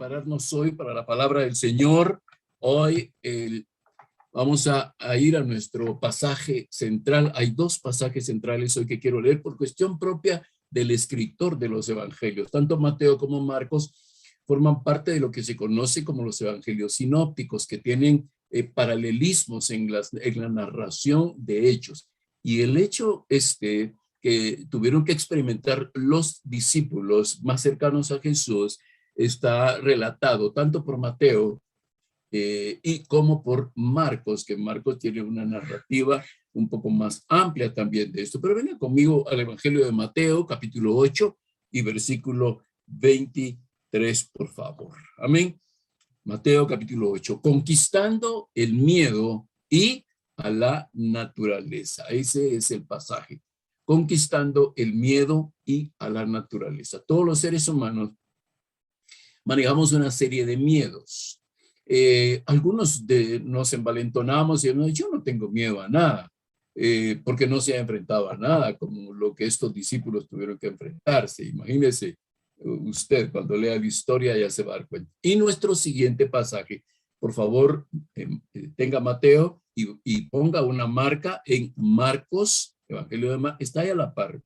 prepararnos hoy para la palabra del Señor. Hoy vamos a ir a nuestro pasaje central. Hay dos pasajes centrales hoy que quiero leer por cuestión propia del escritor de los evangelios. Tanto Mateo como Marcos forman parte de lo que se conoce como los evangelios sinópticos, que tienen paralelismos en la narración de hechos. Y el hecho que tuvieron que experimentar los discípulos más cercanos a Jesús está relatado tanto por Mateo y como por Marcos, que Marcos tiene una narrativa un poco más amplia también de esto. Pero venga conmigo al Evangelio de Mateo, capítulo 8 y versículo 23, por favor. Amén. Mateo, capítulo 8. Conquistando el miedo y a la naturaleza. Ese es el pasaje. Conquistando el miedo y a la naturaleza. Todos los seres humanos manejamos una serie de miedos. Algunos nos envalentonamos y decimos, yo no tengo miedo a nada, porque no se ha enfrentado a nada, como lo que estos discípulos tuvieron que enfrentarse. Imagínese usted, cuando lea la historia ya se va a dar cuenta. Y nuestro siguiente pasaje, por favor, tenga Mateo y ponga una marca en Marcos, Evangelio de Marcos, está ahí a la par.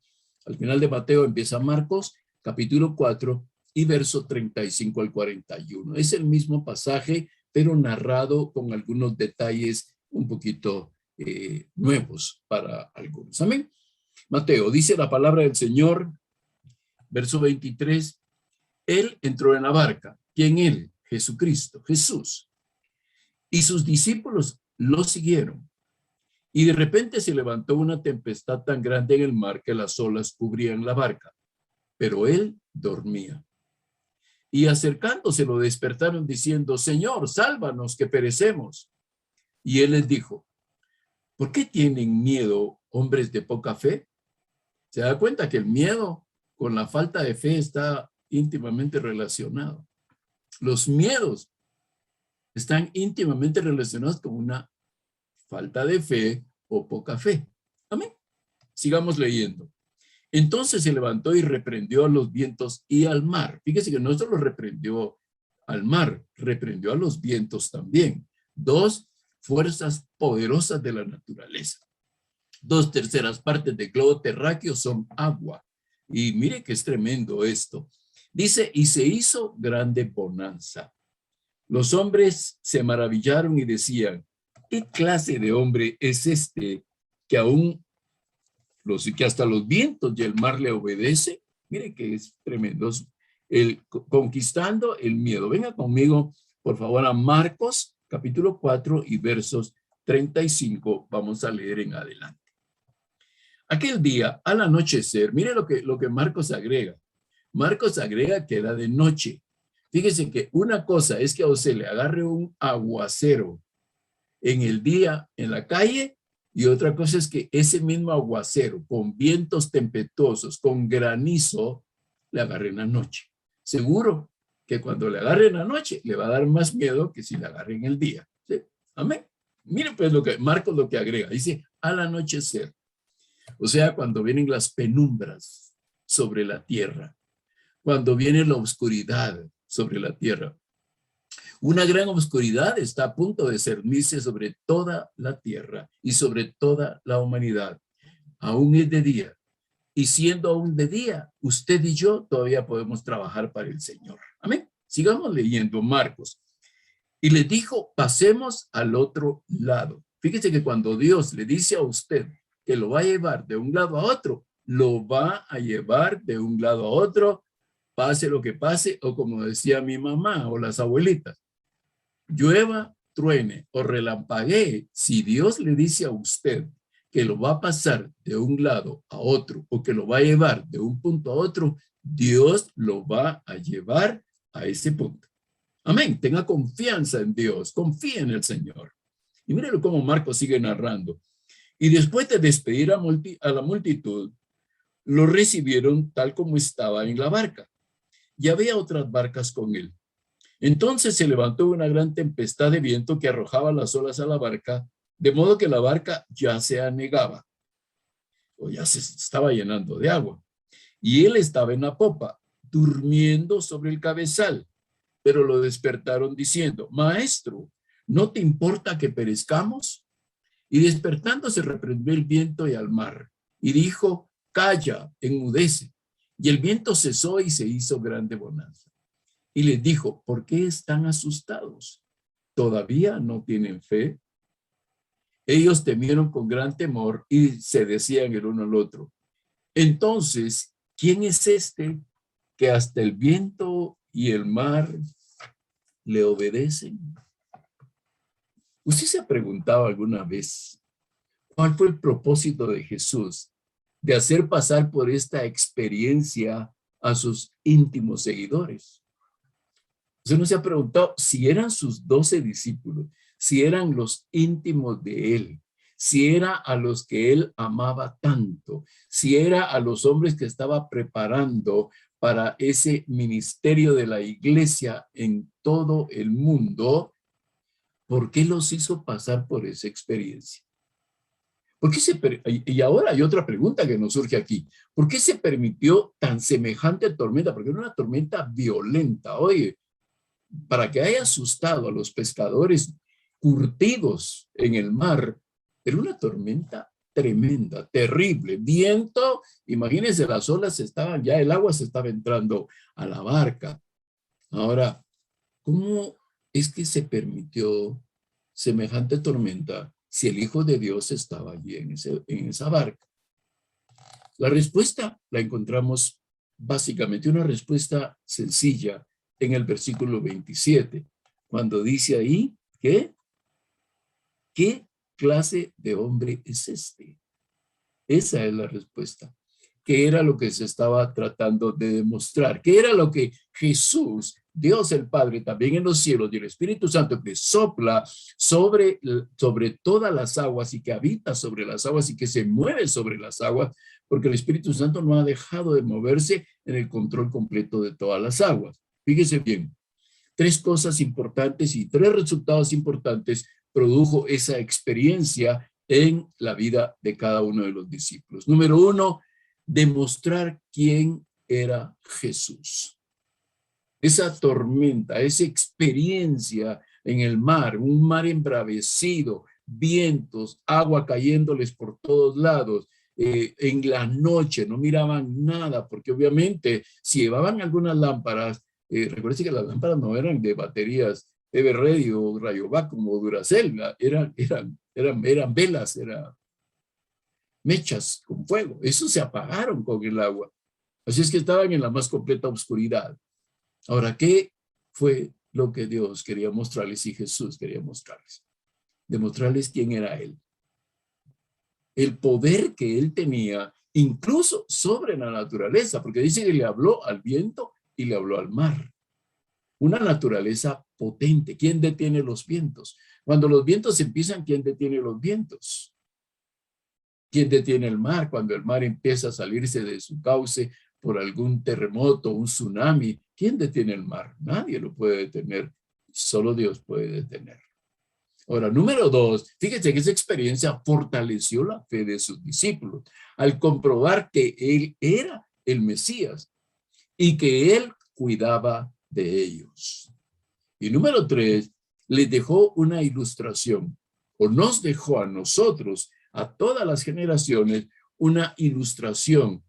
Al final de Mateo empieza Marcos, capítulo 4, y verso 35 al 41. Es el mismo pasaje, pero narrado con algunos detalles un poquito nuevos para algunos. Amén. Mateo, dice la palabra del Señor, verso 23, Él entró en la barca. ¿Quién él? Jesucristo, Jesús. Y sus discípulos lo siguieron. Y de repente se levantó una tempestad tan grande en el mar que las olas cubrían la barca. Pero él dormía. Y acercándose lo despertaron diciendo, Señor, sálvanos que perecemos. Y él les dijo, ¿por qué tienen miedo, hombres de poca fe? Se da cuenta que el miedo con la falta de fe está íntimamente relacionado. Los miedos están íntimamente relacionados con una falta de fe o poca fe. Amén. Sigamos leyendo. Entonces se levantó y reprendió a los vientos y al mar. Fíjese que no solo reprendió al mar, reprendió a los vientos también. Dos fuerzas poderosas de la naturaleza. 2/3 partes del globo terráqueo son agua. Y mire que es tremendo esto. Dice, y se hizo grande bonanza. Los hombres se maravillaron y decían, ¿qué clase de hombre es este que hasta los vientos y el mar le obedece? Mire que es tremendo. Conquistando el miedo. Venga conmigo, por favor, a Marcos, capítulo 4 y versos 35. Vamos a leer en adelante. Aquel día, al anochecer, mire lo que Marcos agrega. Marcos agrega que era de noche. Fíjese que una cosa es que a usted le agarre un aguacero en el día en la calle, y otra cosa es que ese mismo aguacero con vientos tempestuosos, con granizo, le agarre en la noche. Seguro que cuando le agarre en la noche le va a dar más miedo que si le agarre en el día. ¿Sí? Amén. Miren pues Marcos lo que agrega. Dice, al anochecer. O sea, cuando vienen las penumbras sobre la tierra. Cuando viene la oscuridad sobre la tierra. Una gran oscuridad está a punto de cernirse sobre toda la tierra y sobre toda la humanidad. Aún es de día. Y siendo aún de día, usted y yo todavía podemos trabajar para el Señor. Amén. Sigamos leyendo Marcos. Y le dijo, pasemos al otro lado. Fíjese que cuando Dios le dice a usted que lo va a llevar de un lado a otro, lo va a llevar de un lado a otro, pase lo que pase, o como decía mi mamá o las abuelitas, llueva, truene o relampaguee, si Dios le dice a usted que lo va a pasar de un lado a otro o que lo va a llevar de un punto a otro, Dios lo va a llevar a ese punto. Amén. Tenga confianza en Dios, confíe en el Señor. Y mírelo cómo Marcos sigue narrando. Y después de despedir a la multitud, lo recibieron tal como estaba en la barca. Y había otras barcas con él. Entonces se levantó una gran tempestad de viento que arrojaba las olas a la barca, de modo que la barca ya se anegaba, o ya se estaba llenando de agua. Y él estaba en la popa, durmiendo sobre el cabezal. pero lo despertaron diciendo, Maestro, ¿no te importa que perezcamos? Y despertándose reprendió el viento y al mar, y dijo, calla, enmudece. Y el viento cesó y se hizo grande bonanza. Y les dijo, ¿por qué están asustados? ¿Todavía no tienen fe? Ellos temieron con gran temor y se decían el uno al otro. Entonces, ¿quién es este que hasta el viento y el mar le obedecen? ¿Usted se ha preguntado alguna vez cuál fue el propósito de Jesús de hacer pasar por esta experiencia a sus íntimos seguidores? ¿Usted no se ha preguntado si eran sus 12 discípulos, si eran los íntimos de él, si era a los que él amaba tanto, si era a los hombres que estaba preparando para ese ministerio de la iglesia en todo el mundo? ¿Por qué los hizo pasar por esa experiencia? ¿Por qué y ahora hay otra pregunta que nos surge aquí. ¿Por qué se permitió tan semejante tormenta? Porque era una tormenta violenta. Oye, para que haya asustado a los pescadores curtidos en el mar, era una tormenta tremenda, terrible. Viento, imagínense, las olas estaban, ya el agua se estaba entrando a la barca. Ahora, ¿cómo es que se permitió semejante tormenta si el Hijo de Dios estaba allí en esa barca? La respuesta la encontramos básicamente, una respuesta sencilla en el versículo 27, cuando dice ahí que, ¿qué clase de hombre es este? Esa es la respuesta. ¿Qué era lo que se estaba tratando de demostrar? ¿Qué era lo que Jesús, Dios el Padre, también en los cielos, y el Espíritu Santo que sopla sobre todas las aguas y que habita sobre las aguas y que se mueve sobre las aguas, porque el Espíritu Santo no ha dejado de moverse en el control completo de todas las aguas? Fíjese bien, 3 cosas importantes y 3 resultados importantes produjo esa experiencia en la vida de cada uno de los discípulos. Número 1, demostrar quién era Jesús. Esa tormenta, esa experiencia en el mar, un mar embravecido, vientos, agua cayéndoles por todos lados, en la noche no miraban nada, porque obviamente si llevaban algunas lámparas, recuerden que las lámparas no eran de baterías Everready o Rayovac como Duracell, eran velas, eran mechas con fuego. Eso se apagaron con el agua. Así es que estaban en la más completa oscuridad. Ahora, ¿qué fue lo que Dios quería mostrarles y Jesús quería mostrarles? Demostrarles quién era Él. El poder que Él tenía, incluso sobre la naturaleza, porque dice que le habló al viento y le habló al mar. Una naturaleza potente. ¿Quién detiene los vientos? Cuando los vientos empiezan, ¿quién detiene los vientos? ¿Quién detiene el mar? Cuando el mar empieza a salirse de su cauce por algún terremoto, un tsunami, ¿quién detiene el mar? Nadie lo puede detener. Solo Dios puede detener. Ahora, número 2, fíjense que esa experiencia fortaleció la fe de sus discípulos al comprobar que Él era el Mesías y que Él cuidaba de ellos. Y número 3, les dejó una ilustración, o nos dejó a nosotros, a todas las generaciones, una ilustración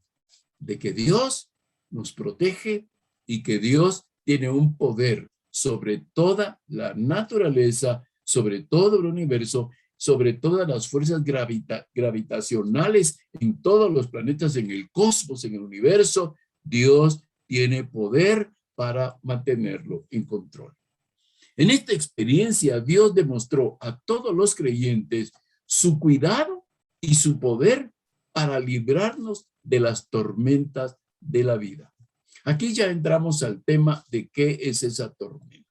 de que Dios nos protege y que Dios tiene un poder sobre toda la naturaleza, sobre todo el universo, sobre todas las fuerzas gravitacionales en todos los planetas, en el cosmos, en el universo. Dios tiene poder para mantenerlo en control. En esta experiencia, Dios demostró a todos los creyentes su cuidado y su poder para librarnos de las tormentas de la vida. Aquí ya entramos al tema de qué es esa tormenta.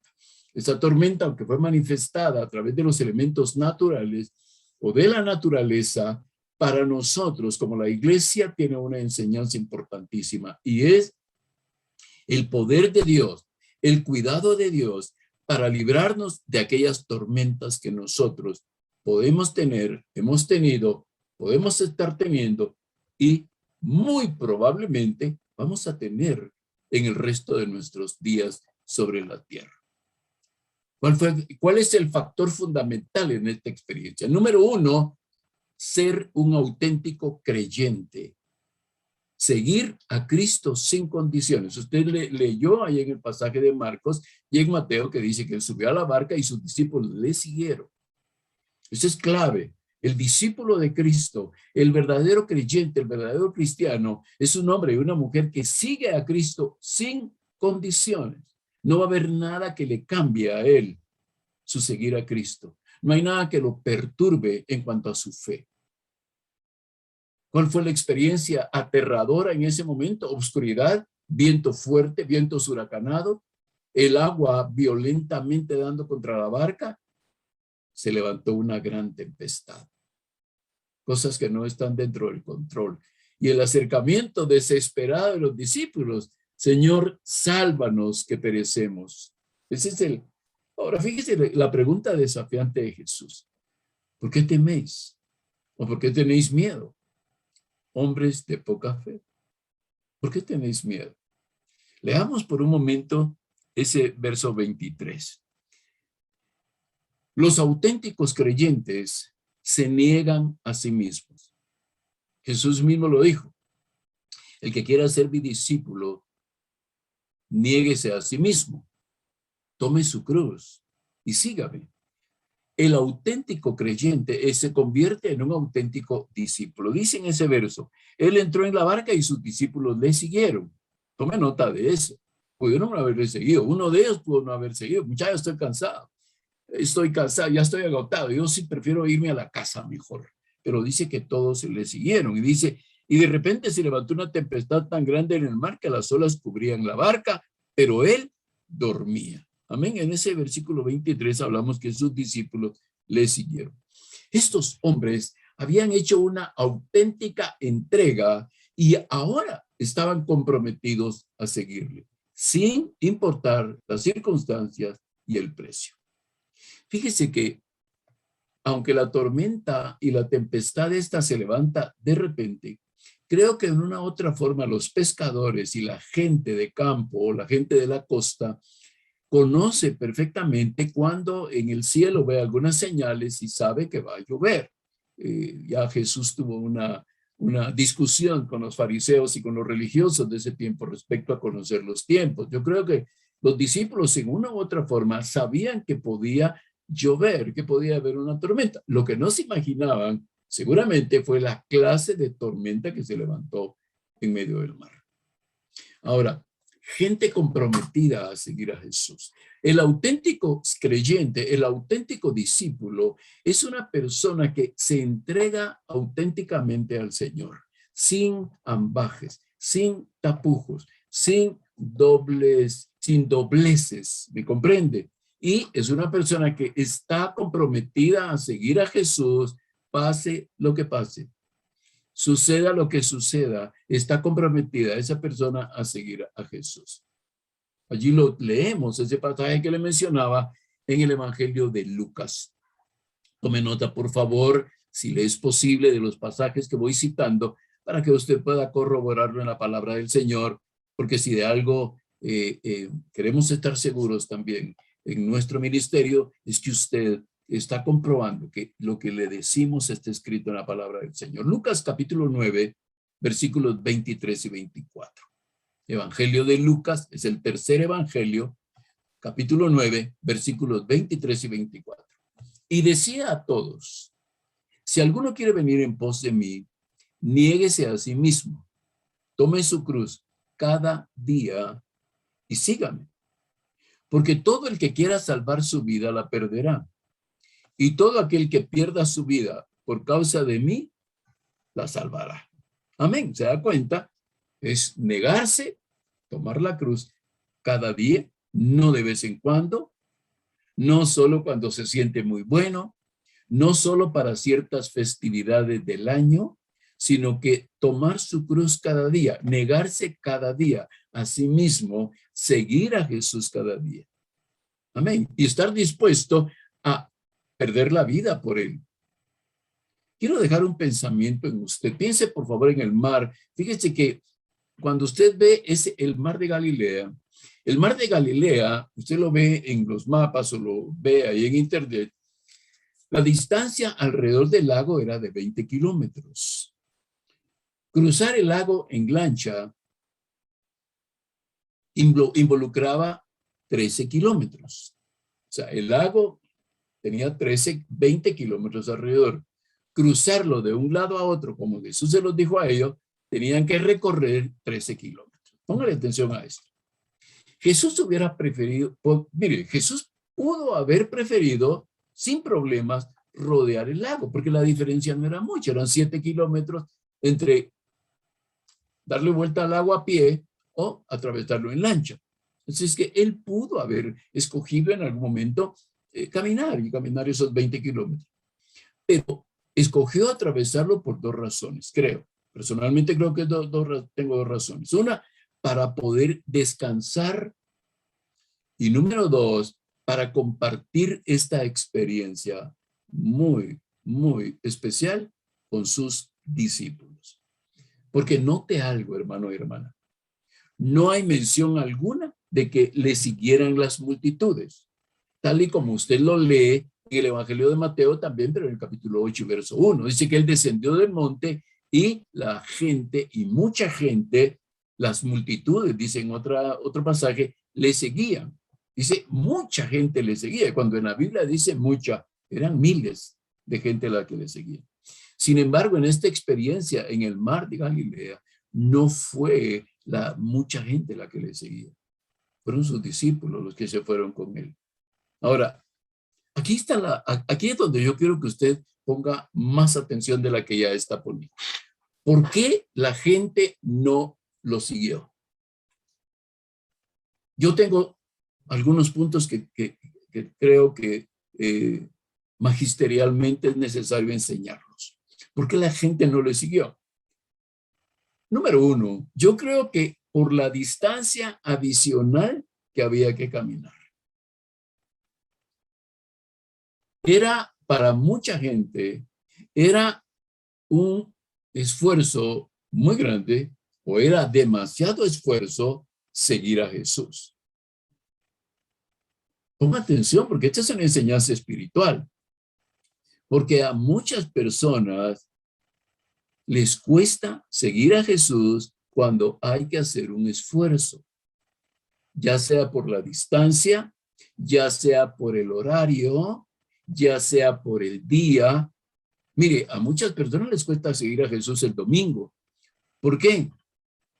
Esa tormenta, aunque fue manifestada a través de los elementos naturales o de la naturaleza, para nosotros como la iglesia tiene una enseñanza importantísima y es el poder de Dios, el cuidado de Dios para librarnos de aquellas tormentas que nosotros podemos tener, hemos tenido, podemos estar teniendo y muy probablemente vamos a tener en el resto de nuestros días sobre la tierra. ¿Cuál es el factor fundamental en esta experiencia? Número uno, ser un auténtico creyente. Seguir a Cristo sin condiciones. Usted leyó ahí en el pasaje de Marcos y en Mateo que dice que él subió a la barca y sus discípulos le siguieron. Eso es clave. El discípulo de Cristo, el verdadero creyente, el verdadero cristiano, es un hombre y una mujer que sigue a Cristo sin condiciones. No va a haber nada que le cambie a él su seguir a Cristo. No hay nada que lo perturbe en cuanto a su fe. ¿Cuál fue la experiencia aterradora en ese momento? Oscuridad, viento fuerte, vientos huracanados, el agua violentamente dando contra la barca. Se levantó una gran tempestad. Cosas que no están dentro del control. Y el acercamiento desesperado de los discípulos. Señor, sálvanos que perecemos. Ese es el... Ahora, fíjese la pregunta desafiante de Jesús. ¿Por qué teméis? ¿O por qué tenéis miedo? Hombres de poca fe. ¿Por qué tenéis miedo? Leamos por un momento ese verso 23. Los auténticos creyentes se niegan a sí mismos. Jesús mismo lo dijo. El que quiera ser mi discípulo, niéguese a sí mismo. Tome su cruz y sígame. El auténtico creyente se convierte en un auténtico discípulo. Dice en ese verso, él entró en la barca y sus discípulos le siguieron. Tome nota de eso. Pudieron no haberle seguido. Uno de ellos pudo no haber seguido. Muchachos, estoy cansado, ya estoy agotado. Yo sí prefiero irme a la casa mejor. Pero dice que todos le siguieron. Y dice, y de repente se levantó una tempestad tan grande en el mar que las olas cubrían la barca, pero él dormía. Amén. En ese versículo 23 hablamos que sus discípulos le siguieron. Estos hombres habían hecho una auténtica entrega y ahora estaban comprometidos a seguirle, sin importar las circunstancias y el precio. Fíjese que aunque la tormenta y la tempestad esta se levanta de repente, creo que en una u otra forma los pescadores y la gente de campo o la gente de la costa conoce perfectamente cuando en el cielo ve algunas señales y sabe que va a llover. Ya Jesús tuvo una discusión con los fariseos y con los religiosos de ese tiempo respecto a conocer los tiempos. Yo creo que los discípulos en una u otra forma sabían que podía llover, que podía haber una tormenta. Lo que no se imaginaban seguramente fue la clase de tormenta que se levantó en medio del mar. Ahora, gente comprometida a seguir a Jesús. El auténtico creyente, el auténtico discípulo es una persona que se entrega auténticamente al Señor, sin ambajes, sin tapujos, sin dobleces, ¿me comprende? Y es una persona que está comprometida a seguir a Jesús, pase lo que pase. Suceda lo que suceda, está comprometida esa persona a seguir a Jesús. Allí lo leemos, ese pasaje que le mencionaba en el Evangelio de Lucas. Tome nota, por favor, si le es posible, de los pasajes que voy citando, para que usted pueda corroborarlo en la palabra del Señor, porque si de algo queremos estar seguros también en nuestro ministerio, es que usted está comprobando que lo que le decimos está escrito en la palabra del Señor. Lucas capítulo 9, versículos 23 y 24. Evangelio de Lucas es el tercer evangelio, capítulo 9, versículos 23 y 24. Y decía a todos, si alguno quiere venir en pos de mí, niéguese a sí mismo, tome su cruz cada día y sígame. Porque todo el que quiera salvar su vida la perderá. Y todo aquel que pierda su vida por causa de mí, la salvará. Amén. ¿Se da cuenta? Es negarse, tomar la cruz cada día, no de vez en cuando, no solo cuando se siente muy bueno, no solo para ciertas festividades del año, sino que tomar su cruz cada día, negarse cada día a sí mismo, seguir a Jesús cada día. Amén. Y estar dispuesto a perder la vida por él. Quiero dejar un pensamiento en usted. Piense por favor en el mar. Fíjese que cuando usted ve el mar de Galilea, El mar de Galilea, usted lo ve en los mapas o lo ve ahí en internet, la distancia alrededor del lago era de 20 kilómetros. Cruzar el lago en lancha involucraba 13 kilómetros. O sea, el lago tenía 20 kilómetros alrededor. Cruzarlo de un lado a otro, como Jesús se los dijo a ellos, tenían que recorrer 13 kilómetros. Póngale atención a esto. Jesús hubiera preferido, mire, Jesús pudo haber preferido sin problemas rodear el lago, porque la diferencia no era mucha, eran 7 kilómetros entre darle vuelta al lago a pie o atravesarlo en lancha. Entonces, que él pudo haber escogido en algún momento caminar esos 20 kilómetros. Pero escogió atravesarlo por dos razones, creo. Personalmente creo que tengo dos razones. Una, para poder descansar. Y número dos, para compartir esta experiencia muy, muy especial con sus discípulos. Porque note algo, hermano y hermana. No hay mención alguna de que le siguieran las multitudes, tal y como usted lo lee en el Evangelio de Mateo también, pero en el capítulo 8, verso 1. Dice que él descendió del monte y la gente, y mucha gente, las multitudes, dice en otro pasaje, le seguían. Dice, mucha gente le seguía. Cuando en la Biblia dice mucha, eran miles de gente la que le seguía. Sin embargo, en esta experiencia en el mar de Galilea, no fue mucha gente la que le seguía. Fueron sus discípulos los que se fueron con él. Ahora, aquí es donde yo quiero que usted ponga más atención de la que ya está poniendo. ¿Por qué la gente no lo siguió? Yo tengo algunos puntos que creo que magisterialmente es necesario enseñarlos. ¿Por qué la gente no le siguió? Número uno, yo creo que por la distancia adicional que había que caminar. Era para mucha gente, era un esfuerzo muy grande o era demasiado esfuerzo seguir a Jesús. Ponga atención porque esta es una enseñanza espiritual. Porque a muchas personas les cuesta seguir a Jesús cuando hay que hacer un esfuerzo, ya sea por la distancia, ya sea por el horario, ya sea por el día. Mire, a muchas personas les cuesta seguir a Jesús el domingo. ¿Por qué?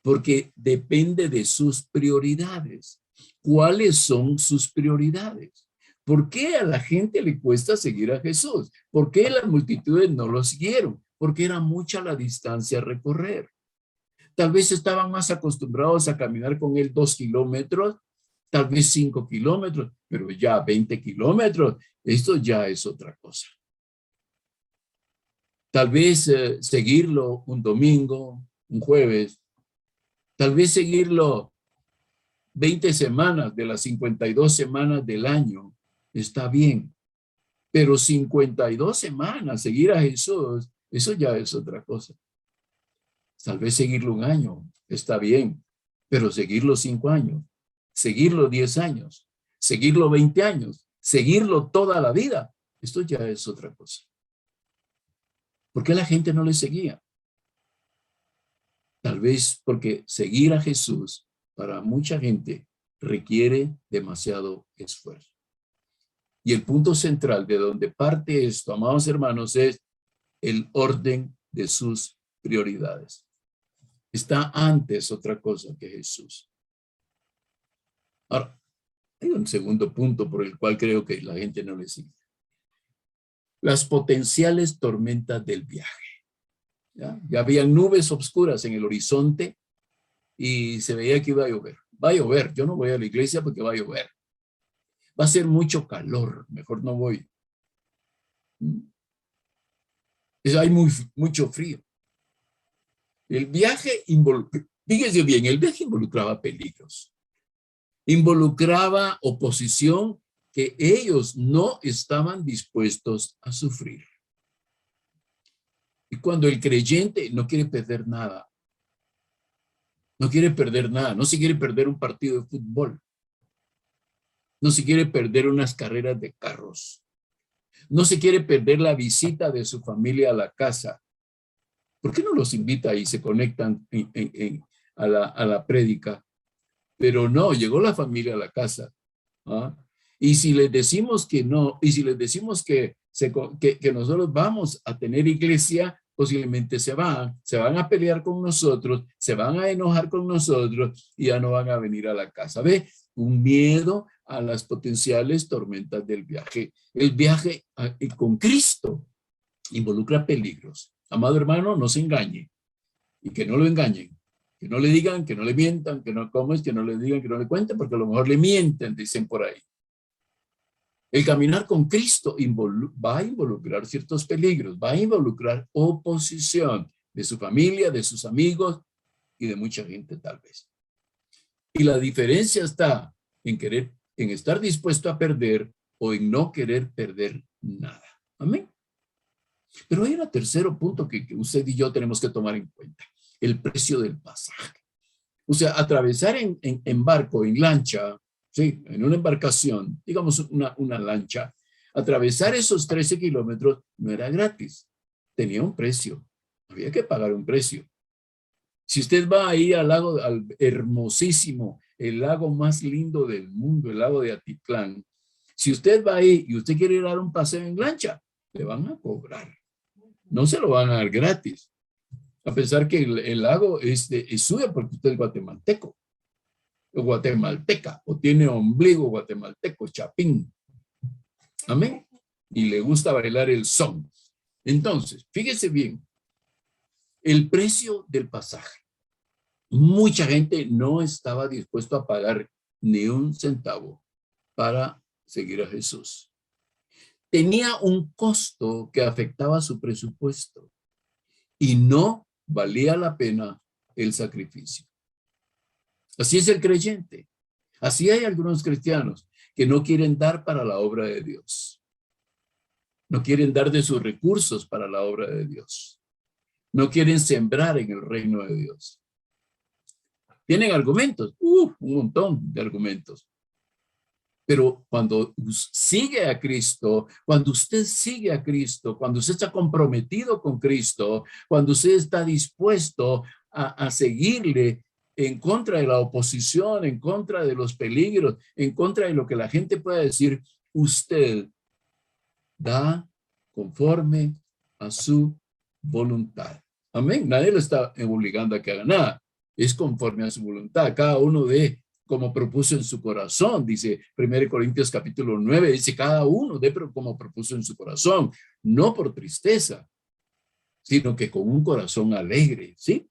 Porque depende de sus prioridades. ¿Cuáles son sus prioridades? ¿Por qué a la gente le cuesta seguir a Jesús? ¿Por qué las multitudes no lo siguieron? Porque era mucha la distancia a recorrer. Tal vez estaban más acostumbrados a caminar con él 2 kilómetros, tal vez 5 kilómetros, pero ya 20 kilómetros, esto ya es otra cosa. Tal vez seguirlo un domingo, un jueves, tal vez seguirlo 20 semanas de las 52 semanas del año, está bien. Pero 52 semanas, seguir a Jesús, eso ya es otra cosa. Tal vez seguirlo un año, está bien. Pero seguirlo 5 años, seguirlo 10 años, seguirlo 20 años, seguirlo toda la vida, esto ya es otra cosa. ¿Por qué la gente no le seguía? Tal vez porque seguir a Jesús para mucha gente requiere demasiado esfuerzo. Y el punto central de donde parte esto, amados hermanos, es el orden de sus prioridades. Está antes otra cosa que Jesús. Ahora, hay un segundo punto por el cual creo que la gente no le sigue. Las potenciales tormentas del viaje. Ya habían nubes oscuras en el horizonte y se veía que iba a llover. Va a llover, yo no voy a la iglesia porque va a llover. Va a ser mucho calor, mejor no voy. Hay mucho frío. El viaje fíjese bien, el viaje involucraba peligros. Involucraba oposición que ellos no estaban dispuestos a sufrir. Y cuando el creyente no quiere perder nada, No quiere perder nada, no se quiere perder un partido de fútbol, no se quiere perder unas carreras de carros, no se quiere perder la visita de su familia a la casa. ¿Por qué no los invita y se conectan a la prédica? Pero no, llegó la familia a la casa. ¿Ah? Y si les decimos que no, y si les decimos que nosotros vamos a tener iglesia, posiblemente se van a pelear con nosotros, se van a enojar con nosotros y ya no van a venir a la casa. ¿Ve? Un miedo a las potenciales tormentas del viaje. El viaje con Cristo involucra peligros. Amado hermano, no se engañe y que no lo engañen. Que no le digan, que no le mientan, que no, ¿cómo es? Que no le digan, que no le cuenten, porque a lo mejor le mienten, dicen por ahí. El caminar con Cristo va a involucrar ciertos peligros, va a involucrar oposición de su familia, de sus amigos y de mucha gente tal vez. Y la diferencia está en estar dispuesto a perder o en no querer perder nada. Amén. Pero hay un tercer punto que usted y yo tenemos que tomar en cuenta. El precio del pasaje. O sea, atravesar en barco, en lancha, sí, en una embarcación, digamos una lancha, atravesar esos 13 kilómetros no era gratis, tenía un precio, había que pagar un precio. Si usted va ahí al lago, al hermosísimo, el lago más lindo del mundo, el lago de Atitlán, si usted va ahí y usted quiere ir a dar un paseo en lancha, le van a cobrar, no se lo van a dar gratis. A pesar que el lago es suyo porque usted es guatemalteco, o guatemalteca, o tiene ombligo guatemalteco, chapín. Amén. Y le gusta bailar el son. Entonces, fíjese bien, el precio del pasaje. Mucha gente no estaba dispuesto a pagar ni un centavo para seguir a Jesús. Tenía un costo que afectaba su presupuesto y no valía la pena el sacrificio. Así es el creyente. Así hay algunos cristianos que no quieren dar para la obra de Dios. No quieren dar de sus recursos para la obra de Dios. No quieren sembrar en el reino de Dios. Tienen argumentos, un montón de argumentos. Pero cuando sigue a Cristo, cuando usted sigue a Cristo, cuando usted está comprometido con Cristo, cuando usted está dispuesto a seguirle en contra de la oposición, en contra de los peligros, en contra de lo que la gente pueda decir, usted da conforme a su voluntad. Amén. Nadie lo está obligando a que haga nada. Es conforme a su voluntad. Cada uno de como propuso en su corazón, dice 1 Corintios capítulo 9, dice cada uno de como propuso en su corazón, no por tristeza, sino que con un corazón alegre, ¿sí?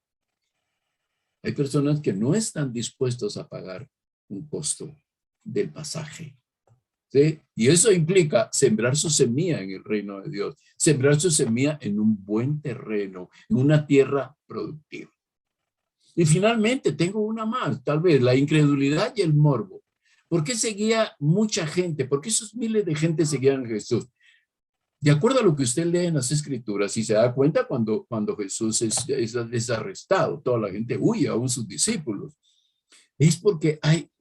Hay personas que no están dispuestos a pagar un costo del pasaje, ¿sí? Y eso implica sembrar su semilla en el reino de Dios, sembrar su semilla en un buen terreno, en una tierra productiva. Y finalmente tengo una más, tal vez, la incredulidad y el morbo. ¿Por qué seguía mucha gente? ¿Por qué esos miles de gente seguían a Jesús? De acuerdo a lo que usted lee en las Escrituras, y se da cuenta cuando Jesús es arrestado, toda la gente huye, aún sus discípulos. Es porque hay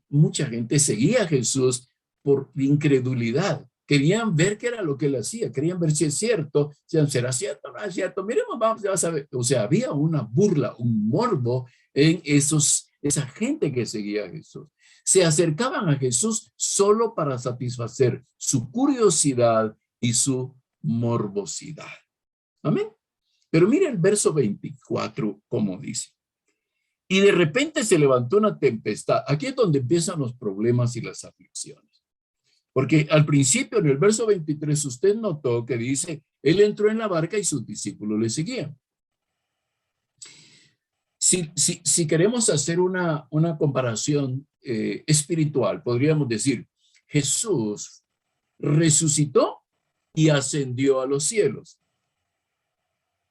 mucha gente seguía a Jesús por incredulidad. Querían ver qué era lo que él hacía, querían ver si es cierto, si será cierto, no es cierto. Miremos, vamos a ver. O sea, había una burla, un morbo en esa gente que seguía a Jesús. Se acercaban a Jesús solo para satisfacer su curiosidad y su morbosidad. Amén. Pero mire el verso 24, como dice. Y de repente se levantó una tempestad. Aquí es donde empiezan los problemas y las aflicciones. Porque al principio, en el verso 23, usted notó que dice, él entró en la barca y sus discípulos le seguían. Si queremos hacer una comparación espiritual, podríamos decir, Jesús resucitó y ascendió a los cielos.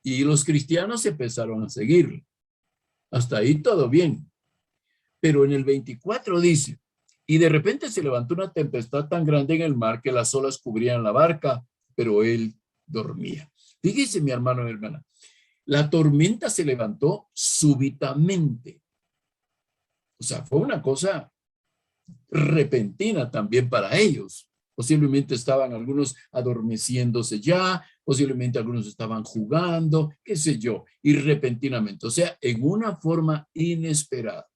Y los cristianos empezaron a seguirle. Hasta ahí todo bien. Pero en el 24 dice, y de repente se levantó una tempestad tan grande en el mar que las olas cubrían la barca, pero él dormía. Fíjese, mi hermano y hermana, la tormenta se levantó súbitamente. O sea, fue una cosa repentina también para ellos. Posiblemente estaban algunos adormeciéndose ya, posiblemente algunos estaban jugando, qué sé yo, y repentinamente, o sea, en una forma inesperada.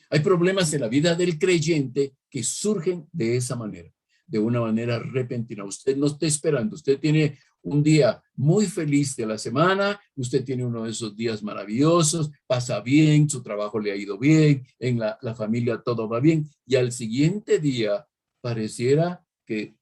Hay problemas en la vida del creyente que surgen de esa manera, de una manera repentina. Usted no está esperando, usted tiene un día muy feliz de la semana, usted tiene uno de esos días maravillosos, pasa bien, su trabajo le ha ido bien, en la familia todo va bien, y al siguiente día pareciera que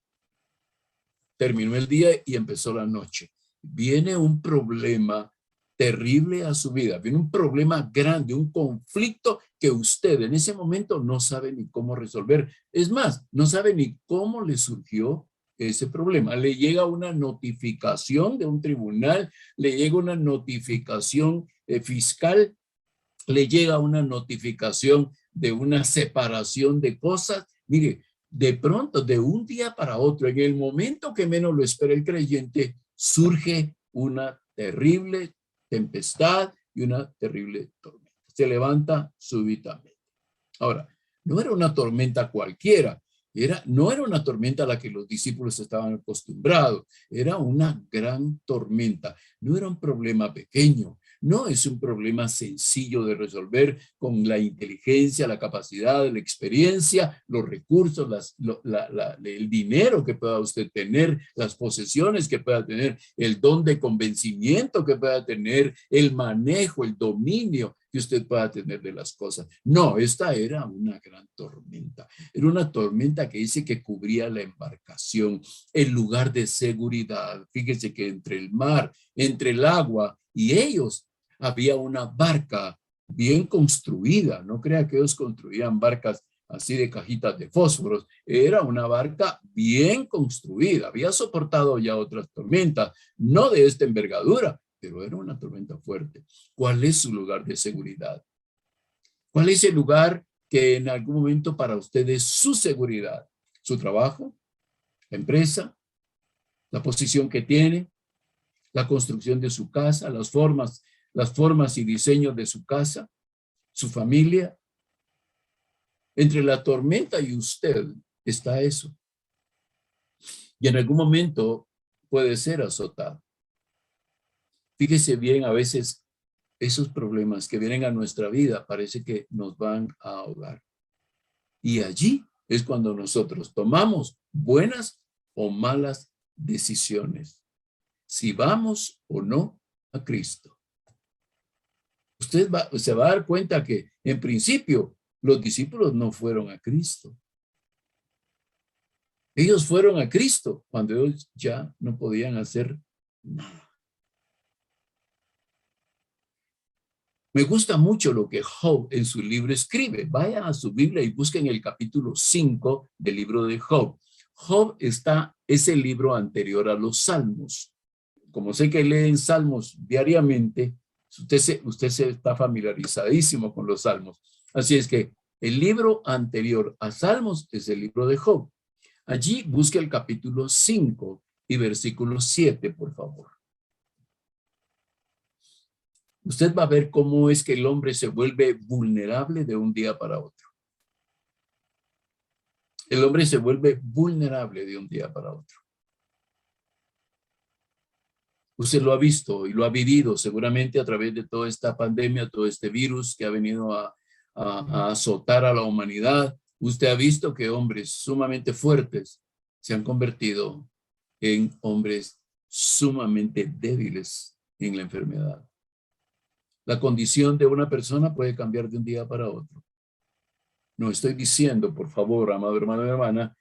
terminó el día y empezó la noche. Viene un problema terrible a su vida, viene un problema grande, un conflicto que usted en ese momento no sabe ni cómo resolver. Es más, no sabe ni cómo le surgió ese problema. Le llega una notificación de un tribunal, le llega una notificación fiscal, le llega una notificación de una separación de cosas. Mire, de pronto, de un día para otro, en el momento que menos lo espera el creyente, surge una terrible tempestad y una terrible tormenta. Se levanta súbitamente. Ahora, no era una tormenta cualquiera, no era una tormenta a la que los discípulos estaban acostumbrados, era una gran tormenta, no era un problema pequeño, no es un problema sencillo de resolver con la inteligencia, la capacidad, la experiencia, los recursos, el dinero que pueda usted tener, las posesiones que pueda tener, el don de convencimiento que pueda tener, el manejo, el dominio que usted pueda tener de las cosas. No, esta era una gran tormenta. Era una tormenta que dice que cubría la embarcación, el lugar de seguridad. Fíjese que entre el mar, entre el agua y ellos había una barca bien construida. No crea que ellos construían barcas así de cajitas de fósforos. Era una barca bien construida. Había soportado ya otras tormentas, no de esta envergadura, pero era una tormenta fuerte. ¿Cuál es su lugar de seguridad? ¿Cuál es el lugar que en algún momento para usted es su seguridad? ¿Su trabajo? ¿La empresa? ¿La posición que tiene? ¿La construcción de su casa? ¿Las formas y diseños de su casa? ¿Su familia? Entre la tormenta y usted está eso. Y en algún momento puede ser azotado. Fíjese bien, a veces esos problemas que vienen a nuestra vida parece que nos van a ahogar. Y allí es cuando nosotros tomamos buenas o malas decisiones. Si vamos o no a Cristo. Usted se va a dar cuenta que en principio los discípulos no fueron a Cristo. Ellos fueron a Cristo cuando ellos ya no podían hacer nada. Me gusta mucho lo que Job en su libro escribe. Vayan a su Biblia y busquen el capítulo 5 del libro de Job. Job es el libro anterior a los Salmos. Como sé que leen Salmos diariamente, usted se está familiarizadísimo con los Salmos. Así es que el libro anterior a Salmos es el libro de Job. Allí busque el capítulo 5 y versículo 7, por favor. Usted va a ver cómo es que el hombre se vuelve vulnerable de un día para otro. El hombre se vuelve vulnerable de un día para otro. Usted lo ha visto y lo ha vivido seguramente a través de toda esta pandemia, todo este virus que ha venido a azotar a la humanidad. Usted ha visto que hombres sumamente fuertes se han convertido en hombres sumamente débiles en la enfermedad. La condición de una persona puede cambiar de un día para otro. No estoy diciendo, por favor, amado hermano y hermana,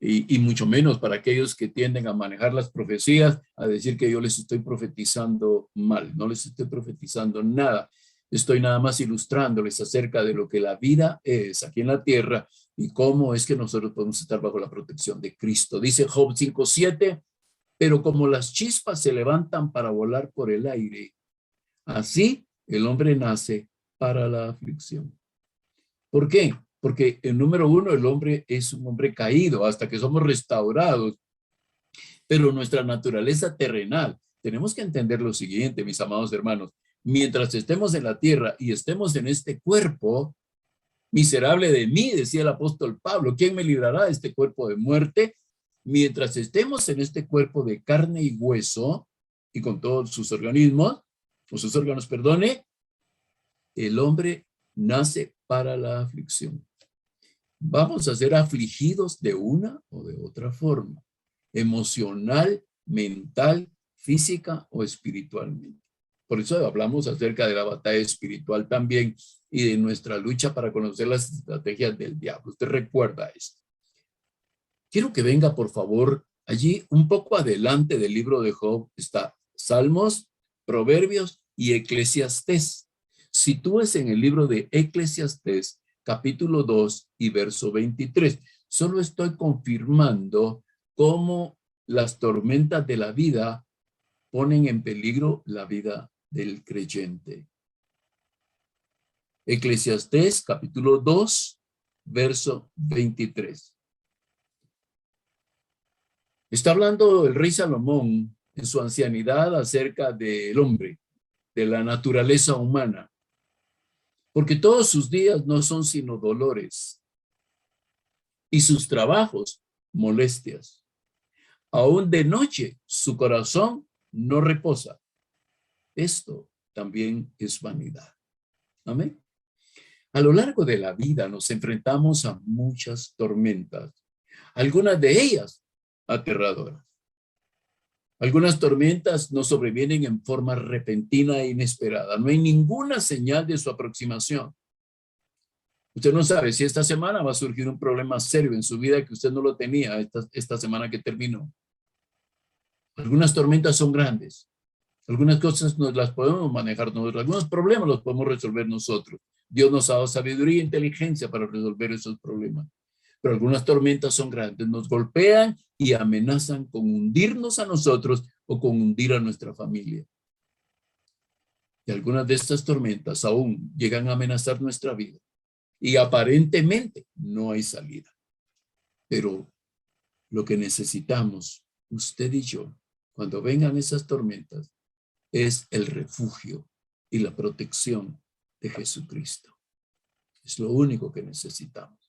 y mucho menos para aquellos que tienden a manejar las profecías, a decir que yo les estoy profetizando mal. No les estoy profetizando nada. Estoy nada más ilustrándoles acerca de lo que la vida es aquí en la tierra y cómo es que nosotros podemos estar bajo la protección de Cristo. Dice Job 5:7, pero como las chispas se levantan para volar por el aire, así el hombre nace para la aflicción. ¿Por qué? Porque el número uno, el hombre es un hombre caído hasta que somos restaurados. Pero nuestra naturaleza terrenal, tenemos que entender lo siguiente, mis amados hermanos. Mientras estemos en la tierra y estemos en este cuerpo, Miserable de mí, decía el apóstol Pablo, ¿quién me librará de este cuerpo de muerte? Mientras estemos en este cuerpo de carne y hueso, y con todos sus organismos, o sus órganos, perdone, el hombre nace para la aflicción. Vamos a ser afligidos de una o de otra forma, emocional, mental, física o espiritualmente. Por eso hablamos acerca de la batalla espiritual también y de nuestra lucha para conocer las estrategias del diablo. Usted recuerda esto. Quiero que venga, por favor, allí un poco adelante del libro de Job está Salmos, Proverbios y Eclesiastés. Sitúese en el libro de Eclesiastés, capítulo 2 y verso 23. Solo estoy confirmando cómo las tormentas de la vida ponen en peligro la vida del creyente. Eclesiastés, capítulo 2, verso 23. Está hablando el rey Salomón en su ancianidad acerca del hombre, de la naturaleza humana, porque todos sus días no son sino dolores y sus trabajos molestias. Aún de noche su corazón no reposa. Esto también es vanidad. Amén. A lo largo de la vida nos enfrentamos a muchas tormentas, algunas de ellas aterradoras. Algunas tormentas nos sobrevienen en forma repentina e inesperada. No hay ninguna señal de su aproximación. Usted no sabe si esta semana va a surgir un problema serio en su vida que usted no lo tenía esta semana que terminó. Algunas tormentas son grandes. Algunas cosas nos las podemos manejar nosotros. Algunos problemas los podemos resolver nosotros. Dios nos ha dado sabiduría e inteligencia para resolver esos problemas. Pero algunas tormentas son grandes, nos golpean y amenazan con hundirnos a nosotros o con hundir a nuestra familia. Y algunas de estas tormentas aún llegan a amenazar nuestra vida. Y aparentemente no hay salida. Pero lo que necesitamos, usted y yo, cuando vengan esas tormentas, es el refugio y la protección de Jesucristo. Es lo único que necesitamos.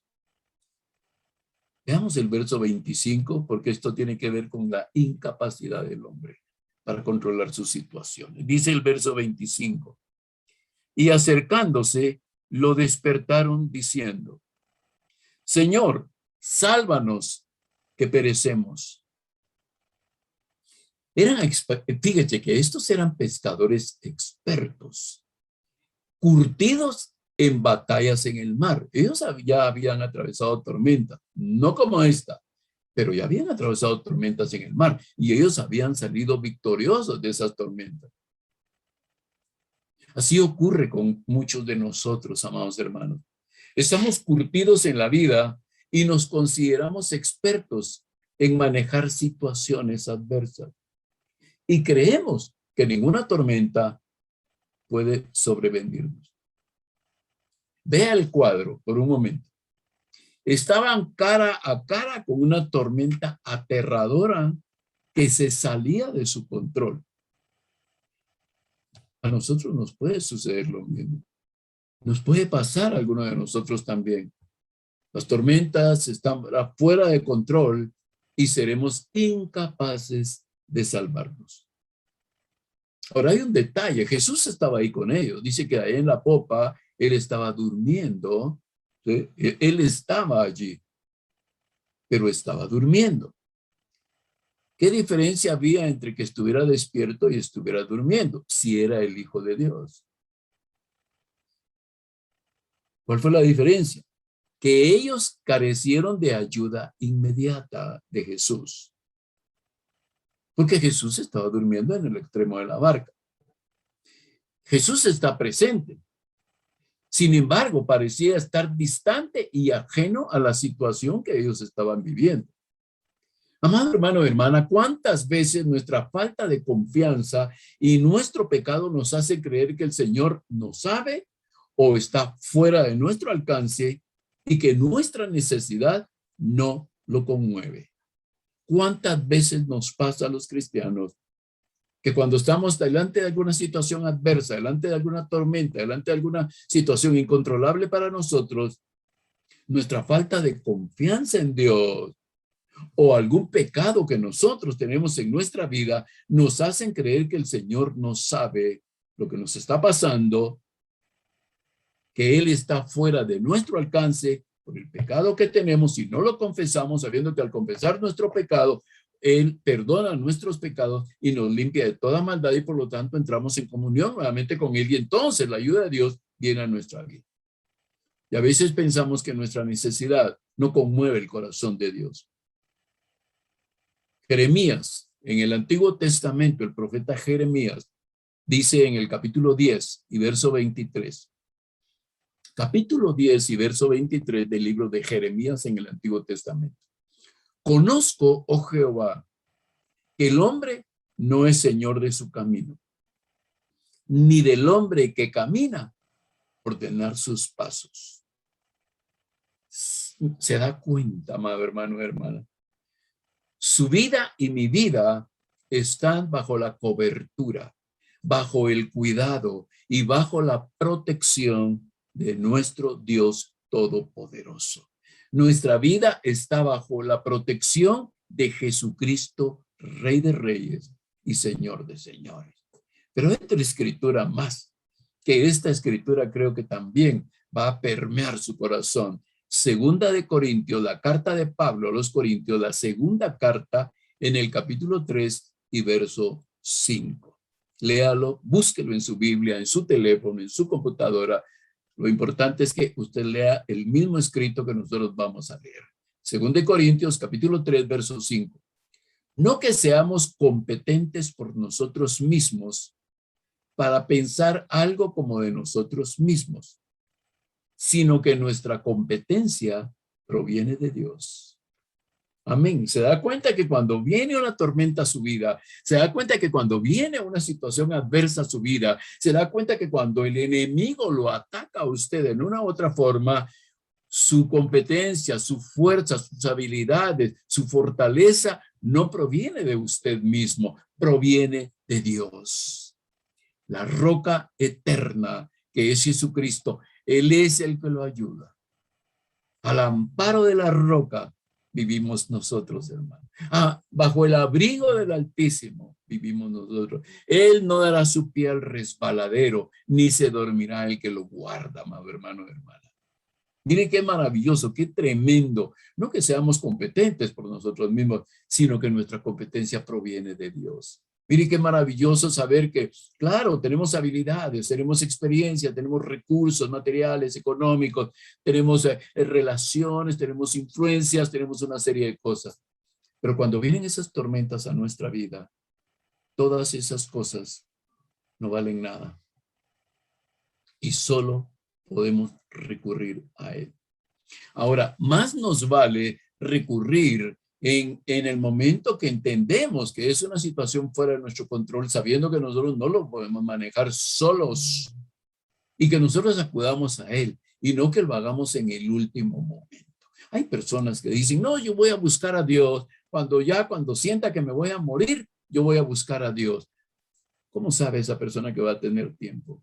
Veamos el verso 25, porque esto tiene que ver con la incapacidad del hombre para controlar sus situaciones. Dice el verso 25, y acercándose, lo despertaron diciendo, Señor, sálvanos que perecemos. Fíjate que estos eran pescadores expertos, curtidos en batallas en el mar. Ellos ya habían atravesado tormentas, no como esta, pero ya habían atravesado tormentas en el mar y ellos habían salido victoriosos de esas tormentas. Así ocurre con muchos de nosotros, amados hermanos. Estamos curtidos en la vida y nos consideramos expertos en manejar situaciones adversas. Y creemos que ninguna tormenta puede sobrevenirnos. Vea el cuadro por un momento. Estaban cara a cara con una tormenta aterradora que se salía de su control. A nosotros nos puede suceder lo mismo. Nos puede pasar a alguno de nosotros también. Las tormentas están fuera de control y seremos incapaces de salvarnos. Ahora hay un detalle. Jesús estaba ahí con ellos. Dice que ahí en la popa él estaba durmiendo. ¿Sí? Él estaba allí, pero estaba durmiendo. ¿Qué diferencia había entre que estuviera despierto y estuviera durmiendo? Si era el Hijo de Dios. ¿Cuál fue la diferencia? Que ellos carecieron de ayuda inmediata de Jesús. Porque Jesús estaba durmiendo en el extremo de la barca. Jesús está presente. Sin embargo, parecía estar distante y ajeno a la situación que ellos estaban viviendo. Amado hermano o hermana, ¿cuántas veces nuestra falta de confianza y nuestro pecado nos hace creer que el Señor no sabe o está fuera de nuestro alcance y que nuestra necesidad no lo conmueve? ¿Cuántas veces nos pasa a los cristianos que cuando estamos delante de alguna situación adversa, delante de alguna tormenta, delante de alguna situación incontrolable para nosotros, nuestra falta de confianza en Dios o algún pecado que nosotros tenemos en nuestra vida nos hacen creer que el Señor no sabe lo que nos está pasando, que Él está fuera de nuestro alcance por el pecado que tenemos y no lo confesamos, sabiendo que al confesar nuestro pecado, Él perdona nuestros pecados y nos limpia de toda maldad y por lo tanto entramos en comunión nuevamente con Él y entonces la ayuda de Dios viene a nuestra vida. Y a veces pensamos que nuestra necesidad no conmueve el corazón de Dios. Jeremías, en el Antiguo Testamento, el profeta Jeremías, dice en el capítulo 10 y verso 23, capítulo 10 y verso 23 del libro de Jeremías en el Antiguo Testamento. Conozco, oh Jehová, que el hombre no es señor de su camino, ni del hombre que camina ordenar sus pasos. Se da cuenta, amado hermano, hermana. Su vida y mi vida están bajo la cobertura, bajo el cuidado y bajo la protección de nuestro Dios Todopoderoso. Nuestra vida está bajo la protección de Jesucristo, Rey de Reyes y Señor de Señores. Pero hay otra escritura más, que esta escritura creo que también va a permear su corazón. Segunda de Corintios, la carta de Pablo a los Corintios, la segunda carta en el capítulo 3 y verso 5. Léalo, búsquelo en su Biblia, en su teléfono, en su computadora. Lo importante es que usted lea el mismo escrito que nosotros vamos a leer. Segunda de Corintios, capítulo 3, verso 5. No que seamos competentes por nosotros mismos para pensar algo como de nosotros mismos, sino que nuestra competencia proviene de Dios. Amén. Se da cuenta que cuando viene una tormenta a su vida, se da cuenta que cuando viene una situación adversa a su vida, se da cuenta que cuando el enemigo lo ataca a usted en una u otra forma, su competencia, su fuerza, sus habilidades, su fortaleza no proviene de usted mismo, proviene de Dios. La roca eterna que es Jesucristo, Él es el que lo ayuda. Al amparo de la roca vivimos nosotros, hermano. Bajo el abrigo del Altísimo vivimos nosotros. Él no dará su pie al resbaladero, ni se dormirá el que lo guarda, amado hermano, hermana. Mire qué maravilloso, qué tremendo. No que seamos competentes por nosotros mismos, sino que nuestra competencia proviene de Dios. Mire qué maravilloso saber que, claro, tenemos habilidades, tenemos experiencia, tenemos recursos materiales, económicos, tenemos relaciones, tenemos influencias, tenemos una serie de cosas. Pero cuando vienen esas tormentas a nuestra vida, todas esas cosas no valen nada. Y solo podemos recurrir a Él. Ahora, más nos vale recurrir en el momento que entendemos que es una situación fuera de nuestro control, sabiendo que nosotros no lo podemos manejar solos y que nosotros acudamos a Él y no que lo hagamos en el último momento. Hay personas que dicen, no, yo voy a buscar a Dios cuando sienta que me voy a morir, yo voy a buscar a Dios. ¿Cómo sabe esa persona que va a tener tiempo?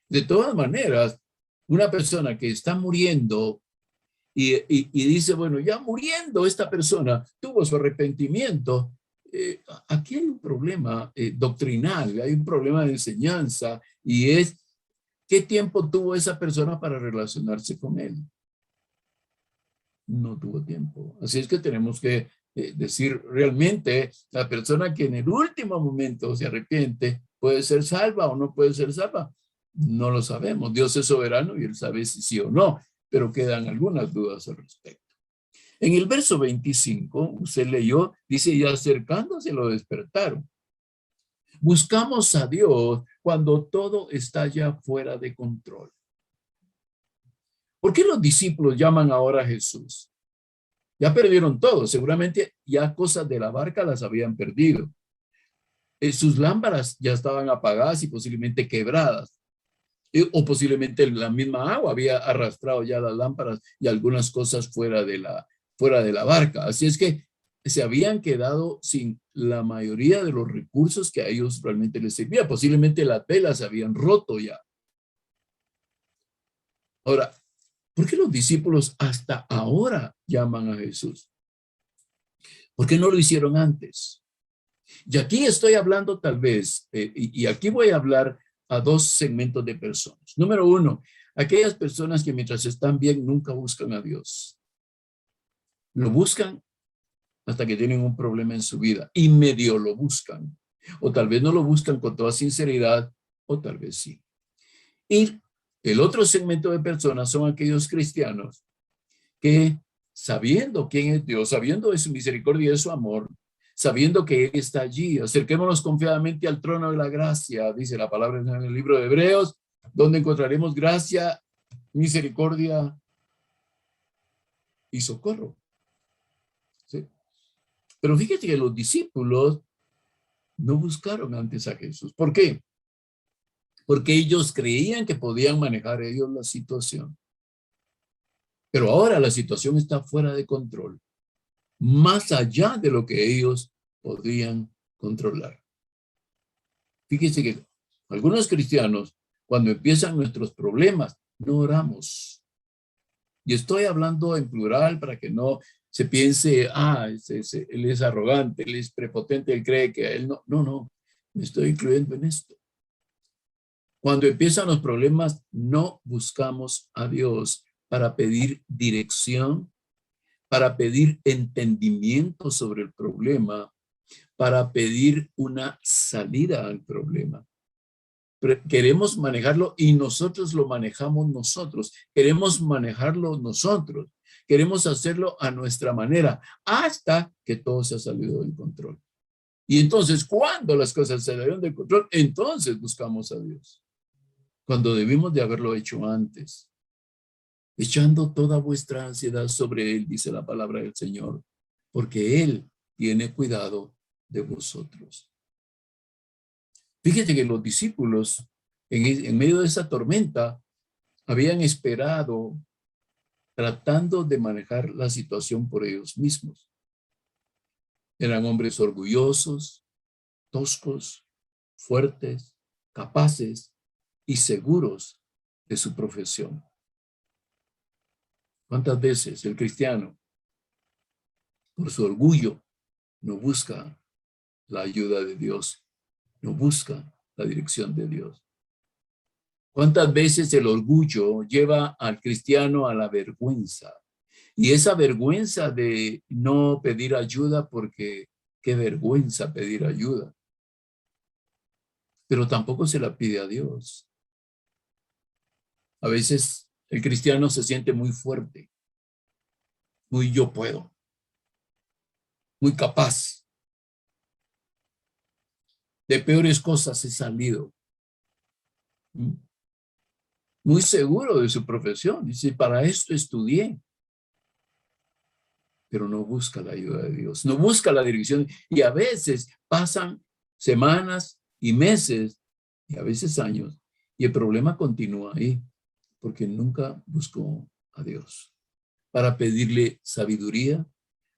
De todas maneras, una persona que está muriendo y dice, bueno, ya muriendo esta persona, tuvo su arrepentimiento. Aquí hay un problema doctrinal, hay un problema de enseñanza y es, ¿qué tiempo tuvo esa persona para relacionarse con él? No tuvo tiempo. Así es que tenemos que decir, realmente, la persona que en el último momento se arrepiente, ¿puede ser salva o no puede ser salva? No lo sabemos. Dios es soberano y Él sabe si sí o no, pero quedan algunas dudas al respecto. En el verso 25, usted leyó, dice, y acercándose lo despertaron. Buscamos a Dios cuando todo está ya fuera de control. ¿Por qué los discípulos llaman ahora a Jesús? Ya perdieron todo, seguramente ya cosas de la barca las habían perdido. Sus lámparas ya estaban apagadas y posiblemente quebradas. O posiblemente la misma agua había arrastrado ya las lámparas y algunas cosas fuera de la barca. Así es que se habían quedado sin la mayoría de los recursos que a ellos realmente les servía. Posiblemente las velas se habían roto ya. Ahora, ¿Por qué los discípulos hasta ahora llaman a Jesús? ¿Por qué no lo hicieron antes? Y aquí estoy hablando tal vez, y aquí voy a hablar a dos segmentos de personas. Número uno, aquellas personas que mientras están bien nunca buscan a Dios. Lo buscan hasta que tienen un problema en su vida y medio lo buscan. O tal vez no lo buscan con toda sinceridad, o tal vez sí. Y el otro segmento de personas son aquellos cristianos que, sabiendo quién es Dios, sabiendo de su misericordia y de su amor, sabiendo que Él está allí, acerquémonos confiadamente al trono de la gracia, dice la palabra en el libro de Hebreos, donde encontraremos gracia, misericordia y socorro. ¿Sí? Pero fíjate que los discípulos no buscaron antes a Jesús. ¿Por qué? Porque ellos creían que podían manejar ellos la situación. Pero ahora la situación está fuera de control, más allá de lo que ellos podían controlar. Fíjense que algunos cristianos, cuando empiezan nuestros problemas, no oramos. Y estoy hablando en plural para que no se piense, él es arrogante, él es prepotente, él cree que él no. No, me estoy incluyendo en esto. Cuando empiezan los problemas, no buscamos a Dios para pedir dirección, para pedir entendimiento sobre el problema, para pedir una salida al problema. Queremos manejarlo y nosotros lo manejamos nosotros. Queremos manejarlo nosotros. Queremos hacerlo a nuestra manera hasta que todo se ha salido del control. Y entonces, cuando las cosas se salieron del control, entonces buscamos a Dios. Cuando debimos de haberlo hecho antes. Echando toda vuestra ansiedad sobre Él, dice la palabra del Señor, porque Él tiene cuidado de vosotros. Fíjate que los discípulos, en medio de esa tormenta, habían esperado tratando de manejar la situación por ellos mismos. Eran hombres orgullosos, toscos, fuertes, capaces y seguros de su profesión. ¿Cuántas veces el cristiano, por su orgullo, no busca la ayuda de Dios, no busca la dirección de Dios? ¿Cuántas veces el orgullo lleva al cristiano a la vergüenza? Y esa vergüenza de no pedir ayuda, porque qué vergüenza pedir ayuda. Pero tampoco se la pide a Dios. A veces el cristiano se siente muy fuerte, muy yo puedo, muy capaz. De peores cosas he salido. Muy seguro de su profesión. Dice, para esto estudié. Pero no busca la ayuda de Dios, no busca la dirección. Y a veces pasan semanas y meses, y a veces años, y el problema continúa ahí, porque nunca buscó a Dios para pedirle sabiduría,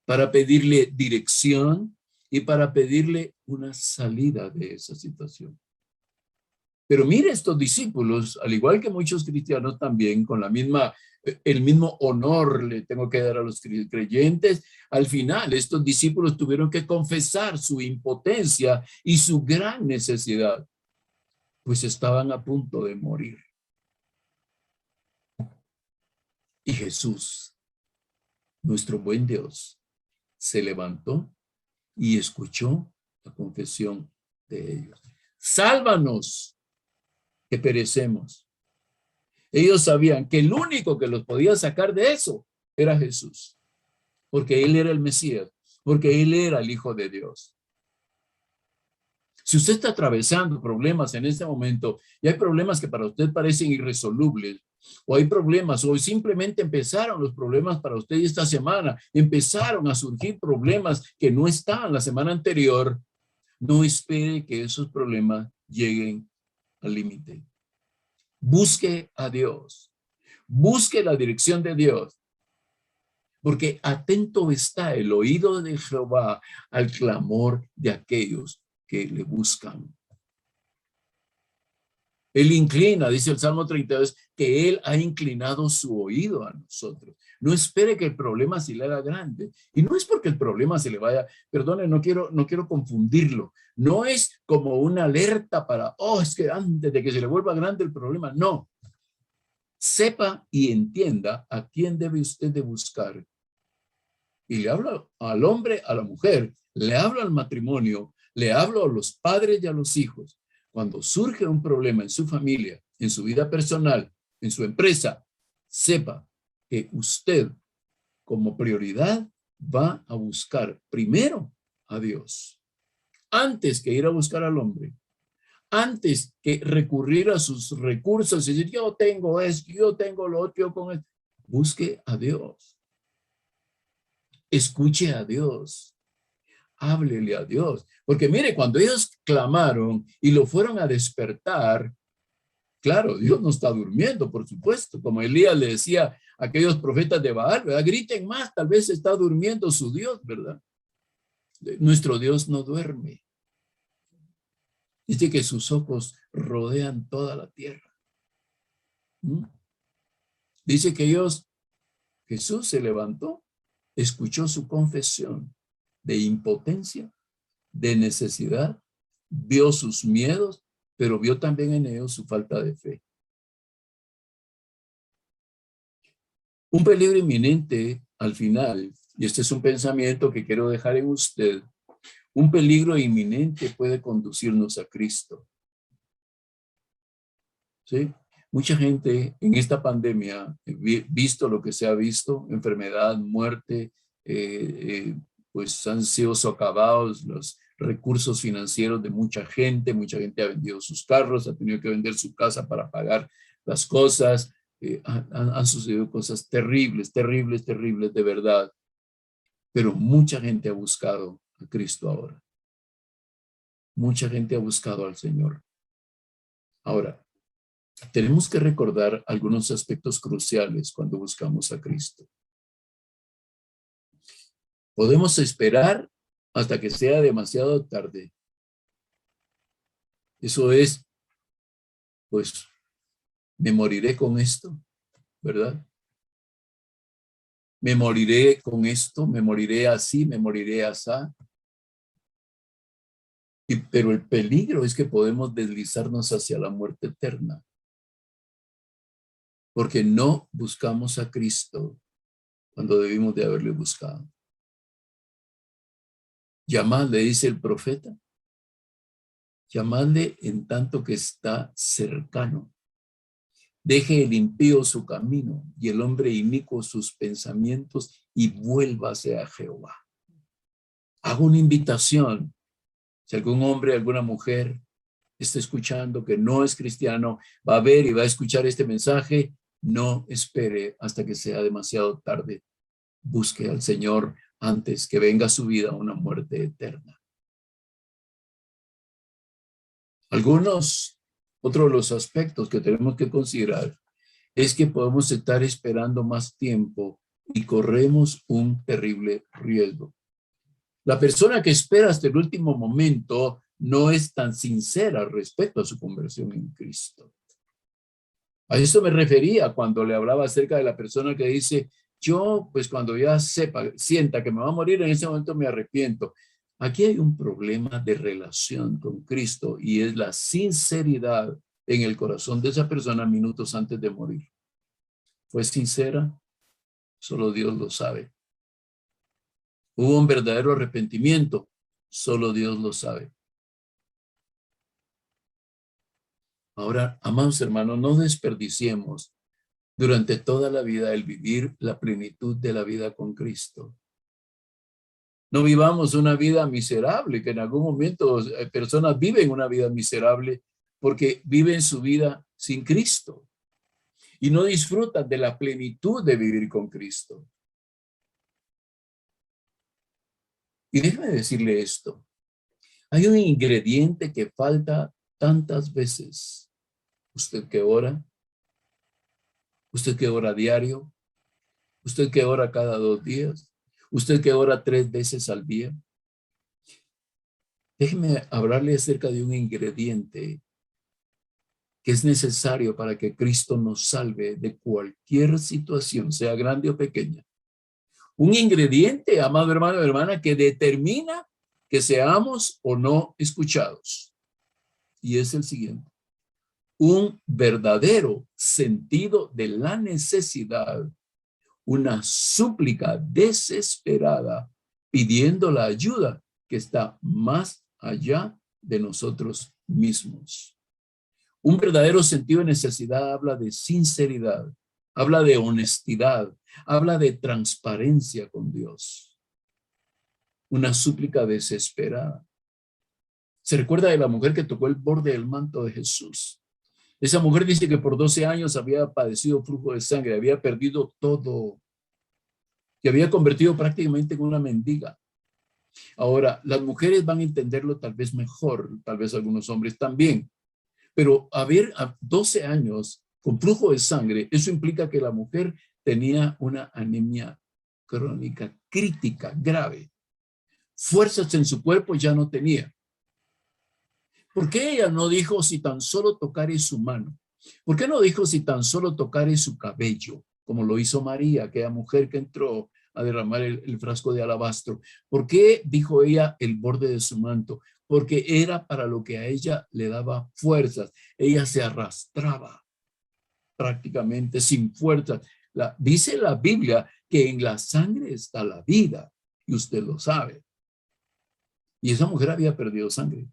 para pedirle dirección y para pedirle una salida de esa situación. Pero mire, estos discípulos, al igual que muchos cristianos también, con el mismo honor le tengo que dar a los creyentes, al final estos discípulos tuvieron que confesar su impotencia y su gran necesidad, pues estaban a punto de morir. Y Jesús, nuestro buen Dios, se levantó y escuchó la confesión de ellos. Sálvanos, que perecemos. Ellos sabían que el único que los podía sacar de eso era Jesús, porque Él era el Mesías, porque Él era el Hijo de Dios. Si usted está atravesando problemas en este momento, y hay problemas que para usted parecen irresolubles, o hay problemas, o simplemente empezaron los problemas para usted esta semana, empezaron a surgir problemas que no estaban la semana anterior, no espere que esos problemas lleguen al límite. Busque a Dios. Busque la dirección de Dios. Porque atento está el oído de Jehová al clamor de aquellos que le buscan. Él inclina, dice el Salmo 32, que Él ha inclinado su oído a nosotros. No espere que el problema se le haga grande. Y no es porque el problema se le vaya, perdone, no quiero confundirlo. No es como una alerta para, oh, es que antes de que se le vuelva grande el problema. No. Sepa y entienda a quién debe usted de buscar. Y le hablo al hombre, a la mujer, le hablo al matrimonio, le hablo a los padres y a los hijos. Cuando surge un problema en su familia, en su vida personal, en su empresa, sepa que usted como prioridad va a buscar primero a Dios, antes que ir a buscar al hombre, antes que recurrir a sus recursos y decir, yo tengo esto, yo tengo lo otro, yo con esto. Busque a Dios. Escuche a Dios. Háblele a Dios. Porque mire, cuando ellos clamaron y lo fueron a despertar, claro, Dios no está durmiendo, por supuesto. Como Elías le decía a aquellos profetas de Baal, ¿verdad? Griten más, tal vez está durmiendo su Dios, ¿verdad? Nuestro Dios no duerme. Dice que sus ojos rodean toda la tierra. Dice que Jesús se levantó, escuchó su confesión de impotencia, de necesidad, vio sus miedos, pero vio también en ellos su falta de fe. Un peligro inminente al final, y este es un pensamiento que quiero dejar en usted, un peligro inminente puede conducirnos a Cristo. ¿Sí? Mucha gente en esta pandemia, visto lo que se ha visto, enfermedad, muerte, pues han sido socavados los recursos financieros de mucha gente ha vendido sus carros, ha tenido que vender su casa para pagar las cosas, han sucedido cosas terribles, terribles, terribles de verdad, pero mucha gente ha buscado a Cristo ahora. Mucha gente ha buscado al Señor. Ahora, tenemos que recordar algunos aspectos cruciales cuando buscamos a Cristo. Podemos esperar hasta que sea demasiado tarde. Eso es, pues, me moriré con esto, ¿verdad? Me moriré con esto, me moriré así, me moriré así. Pero el peligro es que podemos deslizarnos hacia la muerte eterna. Porque no buscamos a Cristo cuando debimos de haberle buscado. Llamadle, dice el profeta. Llamadle en tanto que está cercano. Deje el impío su camino y el hombre inicuo sus pensamientos y vuélvase a Jehová. Hago una invitación. Si algún hombre, alguna mujer está escuchando que no es cristiano, va a ver y va a escuchar este mensaje, no espere hasta que sea demasiado tarde. Busque al Señor antes que venga a su vida una muerte eterna. Otro de los aspectos que tenemos que considerar es que podemos estar esperando más tiempo y corremos un terrible riesgo. La persona que espera hasta el último momento no es tan sincera respecto a su conversión en Cristo. A eso me refería cuando le hablaba acerca de la persona que dice, yo pues cuando ya sienta que me va a morir, en ese momento me arrepiento. Aquí hay un problema de relación con Cristo y es la sinceridad en el corazón de esa persona minutos antes de morir. ¿Fue sincera? Solo Dios lo sabe. ¿Hubo un verdadero arrepentimiento? Solo Dios lo sabe. Ahora, amados hermanos, no desperdiciemos durante toda la vida el vivir la plenitud de la vida con Cristo. No vivamos una vida miserable, que en algún momento personas viven una vida miserable porque viven su vida sin Cristo y no disfrutan de la plenitud de vivir con Cristo. Y déjeme decirle esto. Hay un ingrediente que falta tantas veces. Usted que ora diario, usted que ora cada 2 días, usted que ora 3 veces al día. Déjeme hablarle acerca de un ingrediente que es necesario para que Cristo nos salve de cualquier situación, sea grande o pequeña. Un ingrediente, amado hermano o hermana, que determina que seamos o no escuchados. Y es el siguiente: un verdadero sentido de la necesidad, una súplica desesperada pidiendo la ayuda que está más allá de nosotros mismos. Un verdadero sentido de necesidad habla de sinceridad, habla de honestidad, habla de transparencia con Dios. Una súplica desesperada. Se recuerda de la mujer que tocó el borde del manto de Jesús. Esa mujer dice que por 12 años había padecido flujo de sangre, había perdido todo, que había convertido prácticamente en una mendiga. Ahora, las mujeres van a entenderlo tal vez mejor, tal vez algunos hombres también, pero haber 12 años con flujo de sangre, eso implica que la mujer tenía una anemia crónica, crítica, grave. Fuerzas en su cuerpo ya no tenía. ¿Por qué ella no dijo si tan solo tocaré su mano? ¿Por qué no dijo si tan solo tocaré su cabello? Como lo hizo María, aquella mujer que entró a derramar el frasco de alabastro. ¿Por qué dijo ella el borde de su manto? Porque era para lo que a ella le daba fuerzas. Ella se arrastraba prácticamente sin fuerzas. Dice la Biblia que en la sangre está la vida, y usted lo sabe. Y esa mujer había perdido sangre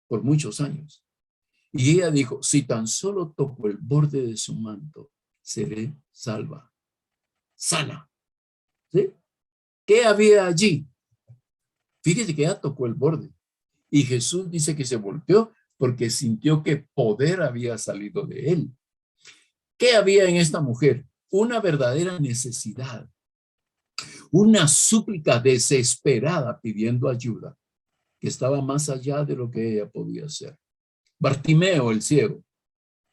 por muchos años. Y ella dijo, si tan solo toco el borde de su manto, seré salva, sana. ¿Sí? ¿Qué había allí? Fíjese que ella tocó el borde. Y Jesús dice que se volteó porque sintió que poder había salido de él. ¿Qué había en esta mujer? Una verdadera necesidad. Una súplica desesperada pidiendo ayuda, que estaba más allá de lo que ella podía hacer. Bartimeo, el ciego.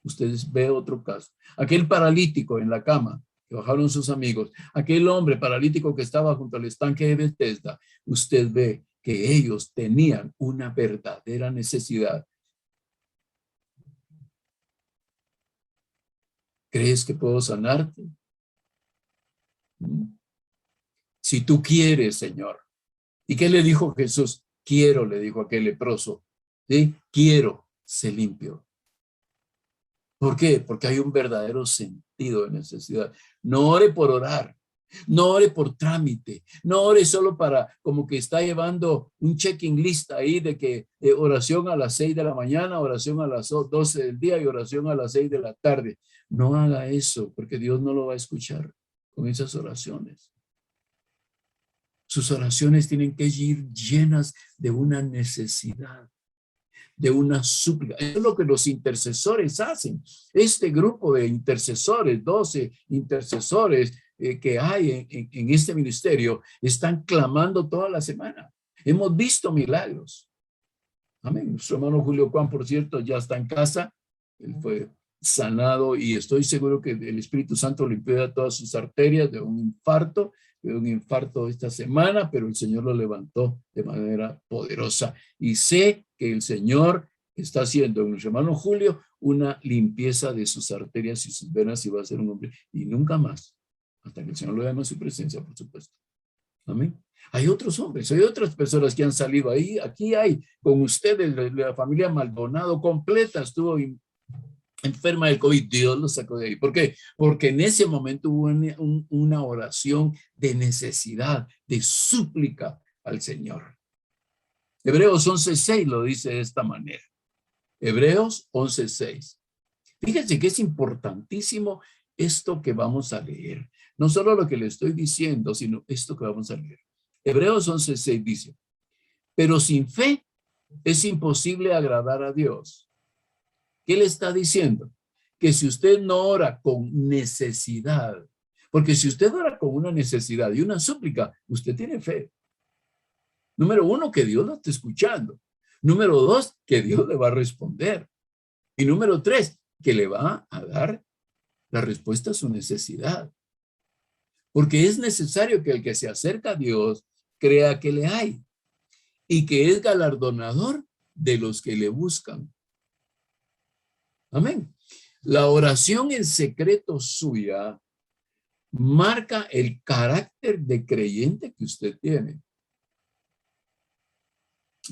Ustedes ven otro caso. Aquel paralítico en la cama, que bajaron sus amigos. Aquel hombre paralítico que estaba junto al estanque de Bethesda. Usted ve que ellos tenían una verdadera necesidad. ¿Crees que puedo sanarte? Si tú quieres, Señor. ¿Y qué le dijo Jesús? Quiero, le dijo aquel leproso. ¿Sí? Quiero, se limpio. ¿Por qué? Porque hay un verdadero sentido de necesidad. No ore por orar, no ore por trámite, no ore solo para como que está llevando un checking list ahí de que oración a las 6 de la mañana, oración a las 12 del día y oración a las 6 de la tarde. No haga eso porque Dios no lo va a escuchar con esas oraciones. Sus oraciones tienen que ir llenas de una necesidad, de una súplica. Es lo que los intercesores hacen. Este grupo de intercesores, 12 intercesores que hay en este ministerio, están clamando toda la semana. Hemos visto milagros. Amén. Nuestro hermano Julio Juan, por cierto, ya está en casa. Él fue sanado y estoy seguro que el Espíritu Santo limpió todas sus arterias de un infarto esta semana, pero el Señor lo levantó de manera poderosa. Y sé que el Señor está haciendo en nuestro hermano Julio una limpieza de sus arterias y sus venas y va a ser un hombre. Y nunca más, hasta que el Señor lo llame a su presencia, por supuesto. Amén. Hay otros hombres, hay otras personas que han salido ahí. Aquí hay con ustedes, la familia Maldonado completa estuvo enferma del COVID. Dios lo sacó de ahí. ¿Por qué? Porque en ese momento hubo una oración de necesidad, de súplica al Señor. Hebreos 11:6 lo dice de esta manera. Hebreos 11:6. Fíjense que es importantísimo esto que vamos a leer. No solo lo que le estoy diciendo, sino esto que vamos a leer. Hebreos 11:6 dice, pero sin fe es imposible agradar a Dios. ¿Qué le está diciendo? Que si usted no ora con necesidad, porque si usted ora con una necesidad y una súplica, usted tiene fe. Número uno, que Dios lo está escuchando. Número dos, que Dios le va a responder. Y número tres, que le va a dar la respuesta a su necesidad. Porque es necesario que el que se acerca a Dios crea que le hay y que es galardonador de los que le buscan. Amén. La oración en secreto suya marca el carácter de creyente que usted tiene.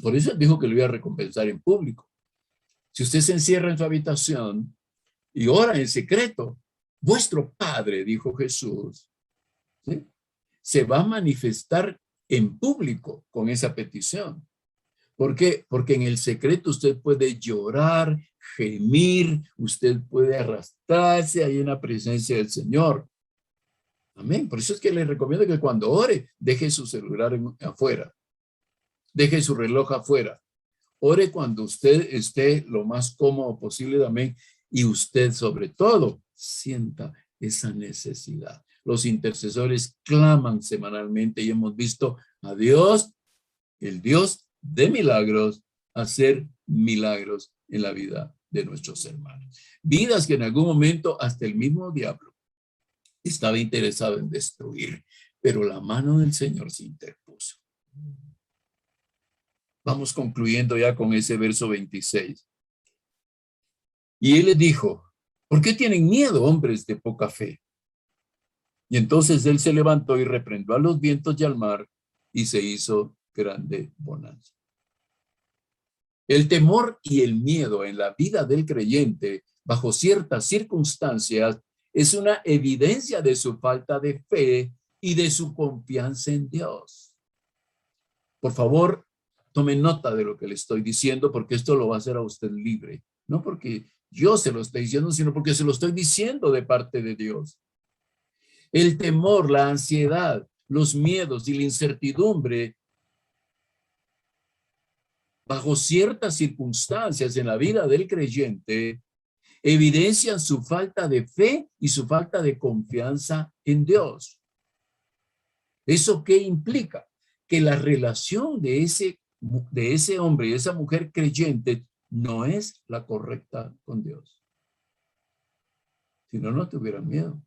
Por eso dijo que lo iba a recompensar en público. Si usted se encierra en su habitación y ora en secreto, vuestro Padre, dijo Jesús, ¿sí?, se va a manifestar en público con esa petición. ¿Por qué? Porque en el secreto usted puede llorar, gemir, usted puede arrastrarse ahí en la presencia del Señor. Amén. Por eso es que les recomiendo que cuando ore, deje su celular afuera. Deje su reloj afuera. Ore cuando usted esté lo más cómodo posible también y usted sobre todo sienta esa necesidad. Los intercesores claman semanalmente y hemos visto a Dios, el Dios de milagros, hacer milagros en la vida de nuestros hermanos. Vidas que en algún momento hasta el mismo diablo estaba interesado en destruir, pero la mano del Señor se interpuso. Vamos concluyendo ya con ese verso 26. Y él les dijo, ¿por qué tienen miedo, hombres de poca fe? Y entonces él se levantó y reprendió a los vientos y al mar, y se hizo grande bonanza. El temor y el miedo en la vida del creyente, bajo ciertas circunstancias, es una evidencia de su falta de fe y de su confianza en Dios. Por favor, tome nota de lo que le estoy diciendo, porque esto lo va a hacer a usted libre. No porque yo se lo estoy diciendo, sino porque se lo estoy diciendo de parte de Dios. El temor, la ansiedad, los miedos y la incertidumbre bajo ciertas circunstancias en la vida del creyente evidencian su falta de fe y su falta de confianza en Dios. ¿Eso qué implica? Que la relación de ese hombre y esa mujer creyente no es la correcta con Dios. Si no, no tuviera miedo.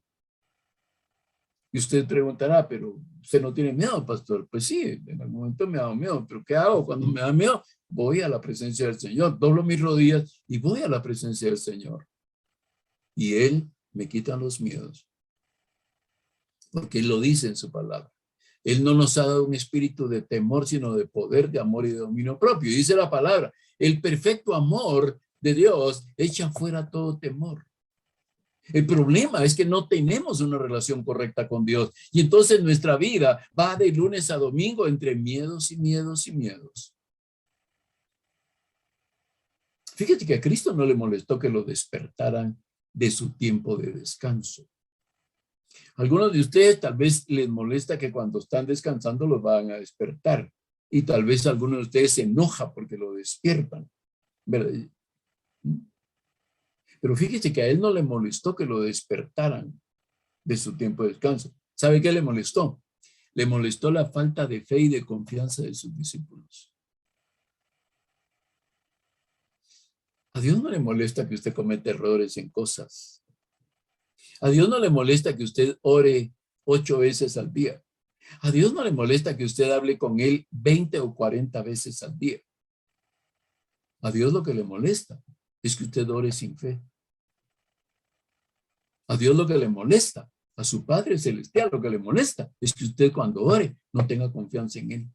Y usted preguntará, pero usted no tiene miedo, pastor. Pues sí, en algún momento me ha dado miedo, pero ¿qué hago cuando me da miedo? Voy a la presencia del Señor, doblo mis rodillas y voy a la presencia del Señor. Y Él me quita los miedos. Porque Él lo dice en su palabra. Él no nos ha dado un espíritu de temor, sino de poder, de amor y de dominio propio. Y dice la palabra, el perfecto amor de Dios echa fuera todo temor. El problema es que no tenemos una relación correcta con Dios. Y entonces nuestra vida va de lunes a domingo entre miedos y miedos y miedos. Fíjate que a Cristo no le molestó que lo despertaran de su tiempo de descanso. Algunos de ustedes tal vez les molesta que cuando están descansando los van a despertar. Y tal vez algunos de ustedes se enoja porque lo despiertan, ¿verdad? Pero fíjese que a él no le molestó que lo despertaran de su tiempo de descanso. ¿Sabe qué le molestó? Le molestó la falta de fe y de confianza de sus discípulos. A Dios no le molesta que usted cometa errores en cosas. A Dios no le molesta que usted ore 8 veces al día. A Dios no le molesta que usted hable con Él 20 o 40 veces al día. A Dios lo que le molesta es que usted ore sin fe. A Dios lo que le molesta, a su Padre Celestial lo que le molesta es que usted cuando ore no tenga confianza en Él.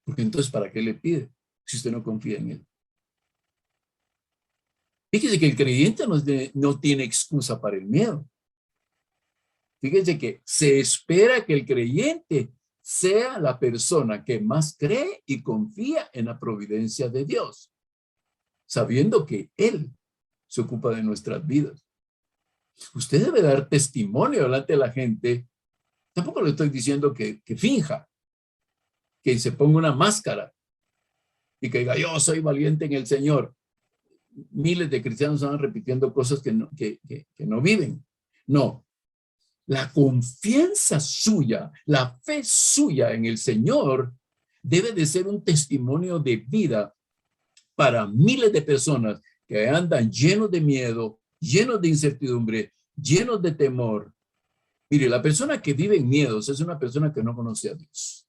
Porque entonces, ¿para qué le pide si usted no confía en Él? Fíjese que el creyente no tiene excusa para el miedo. Fíjese que se espera que el creyente sea la persona que más cree y confía en la providencia de Dios, sabiendo que Él se ocupa de nuestras vidas. Usted debe dar testimonio delante de la gente. Tampoco le estoy diciendo que finja, que se ponga una máscara y que diga, yo soy valiente en el Señor. Miles de cristianos van repitiendo cosas que no viven. No, la confianza suya, la fe suya en el Señor debe de ser un testimonio de vida para miles de personas que andan llenos de miedo, llenos de incertidumbre, llenos de temor. Mire, la persona que vive en miedos es una persona que no conoce a Dios.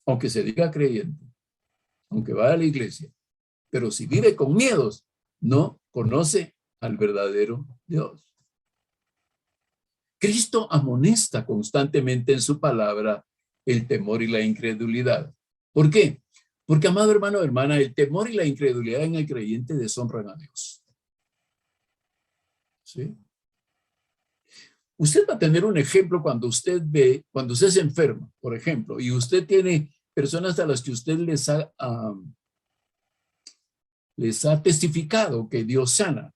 Aunque se diga creyente, aunque vaya a la iglesia. Pero si vive con miedos, no conoce al verdadero Dios. Cristo amonesta constantemente en su palabra el temor y la incredulidad. ¿Por qué? Porque, amado hermano o hermana, el temor y la incredulidad en el creyente deshonran a Dios. ¿Sí? Usted va a tener un ejemplo cuando usted se enferma, por ejemplo, y usted tiene personas a las que usted les ha testificado que Dios sana.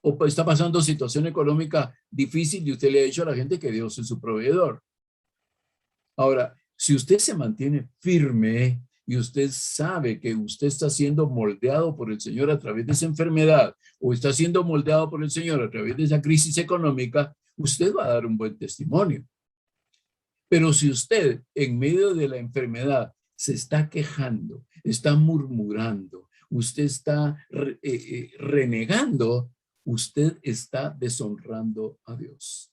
O está pasando situación económica difícil y usted le ha dicho a la gente que Dios es su proveedor. Ahora, si usted se mantiene firme y usted sabe que usted está siendo moldeado por el Señor a través de esa enfermedad o está siendo moldeado por el Señor a través de esa crisis económica, usted va a dar un buen testimonio. Pero si usted en medio de la enfermedad se está quejando, está murmurando, usted está renegando, usted está deshonrando a Dios.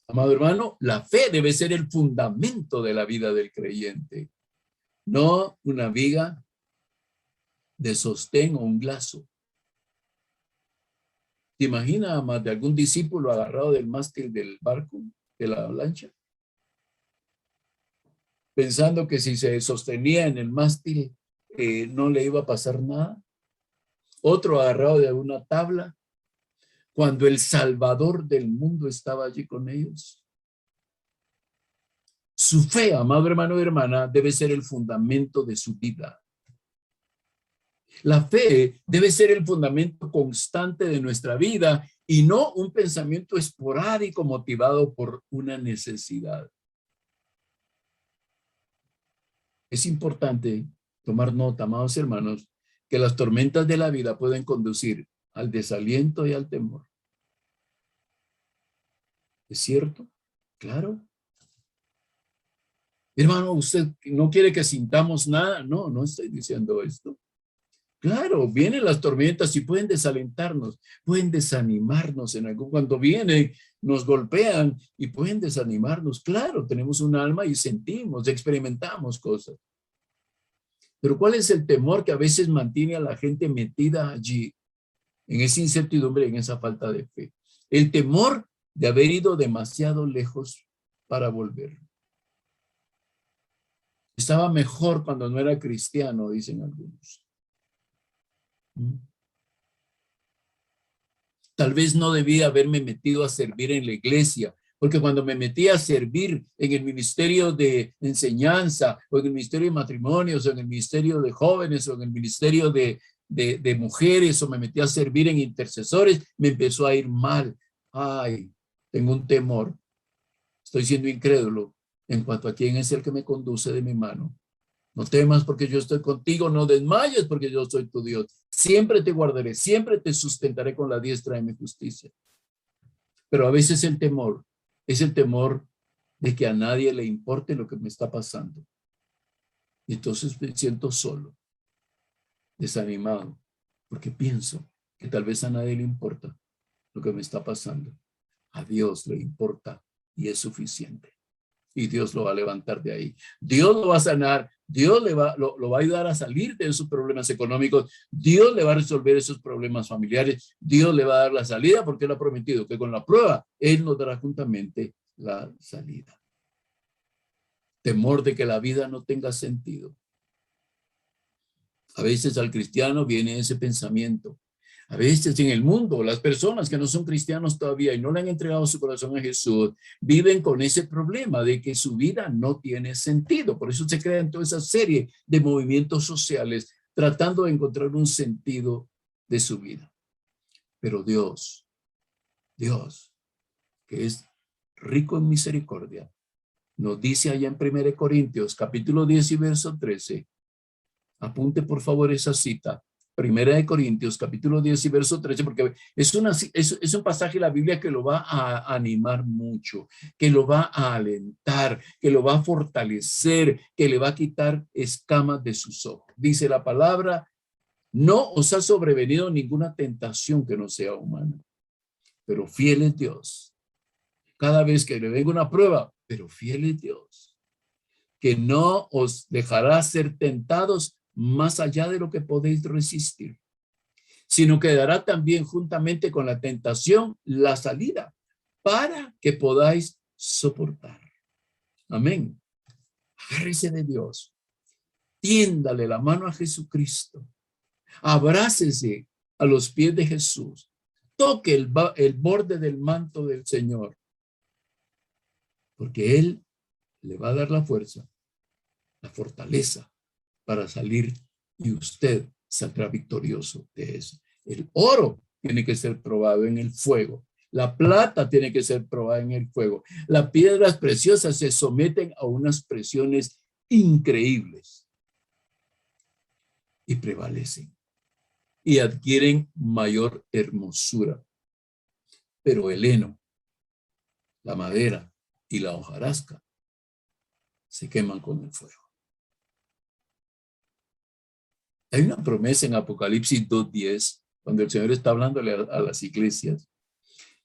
Amado hermano, la fe debe ser el fundamento de la vida del creyente, no una viga de sostén o un lazo. ¿Te imaginas más de algún discípulo agarrado del mástil del barco, de la lancha? Pensando que si se sostenía en el mástil no le iba a pasar nada. Otro agarrado de una tabla, cuando el Salvador del mundo estaba allí con ellos. Su fe, amado hermano y hermana, debe ser el fundamento de su vida. La fe debe ser el fundamento constante de nuestra vida y no un pensamiento esporádico motivado por una necesidad. Es importante tomar nota, amados hermanos, que las tormentas de la vida pueden conducir al desaliento y al temor. ¿Es cierto? Claro. Hermano, ¿usted no quiere que sintamos nada? No, no estoy diciendo esto. Claro, vienen las tormentas y pueden desalentarnos, pueden desanimarnos cuando vienen, nos golpean y pueden desanimarnos. Claro, tenemos un alma y sentimos, experimentamos cosas. Pero ¿cuál es el temor que a veces mantiene a la gente metida allí, en esa incertidumbre, en esa falta de fe? El temor de haber ido demasiado lejos para volver. Estaba mejor cuando no era cristiano, dicen algunos. Tal vez no debía haberme metido a servir en la iglesia, porque cuando me metí a servir en el ministerio de enseñanza, o en el ministerio de matrimonios, o en el ministerio de jóvenes, o en el ministerio de mujeres, o me metí a servir en intercesores, me empezó a ir mal. Ay, tengo un temor. Estoy siendo incrédulo en cuanto a quién es el que me conduce de mi mano. No temas porque yo estoy contigo, no desmayes porque yo soy tu Dios. Siempre te guardaré, siempre te sustentaré con la diestra de mi justicia. Pero a veces el temor es el temor de que a nadie le importe lo que me está pasando. Y entonces me siento solo, desanimado, porque pienso que tal vez a nadie le importa lo que me está pasando. A Dios le importa y es suficiente. Y Dios lo va a levantar de ahí. Dios lo va a sanar. Dios lo va a ayudar a salir de esos problemas económicos. Dios le va a resolver esos problemas familiares. Dios le va a dar la salida porque Él ha prometido que con la prueba Él nos dará juntamente la salida. Temor de que la vida no tenga sentido. A veces al cristiano viene ese pensamiento. A veces en el mundo, las personas que no son cristianos todavía y no le han entregado su corazón a Jesús, viven con ese problema de que su vida no tiene sentido. Por eso se crean toda esa serie de movimientos sociales tratando de encontrar un sentido de su vida. Pero Dios, que es rico en misericordia, nos dice allá en 1 Corintios, capítulo 10 y verso 13, apunte por favor esa cita. 1 Corintios, capítulo 10 y verso 13, porque es un pasaje de la Biblia que lo va a animar mucho, que lo va a alentar, que lo va a fortalecer, que le va a quitar escamas de sus ojos. Dice la palabra, no os ha sobrevenido ninguna tentación que no sea humana, pero fiel es Dios. Cada vez que le venga una prueba, pero fiel es Dios, que no os dejará ser tentados más allá de lo que podéis resistir, sino que dará también juntamente con la tentación la salida para que podáis soportar. Amén. Agárrese de Dios. Tiéndale la mano a Jesucristo. Abrácese a los pies de Jesús. Toque el borde del manto del Señor. Porque Él le va a dar la fuerza, la fortaleza para salir y usted saldrá victorioso de eso. El oro tiene que ser probado en el fuego. La plata tiene que ser probada en el fuego. Las piedras preciosas se someten a unas presiones increíbles y prevalecen y adquieren mayor hermosura. Pero el heno, la madera y la hojarasca se queman con el fuego. Hay una promesa en Apocalipsis 2:10, cuando el Señor está hablándole a las iglesias.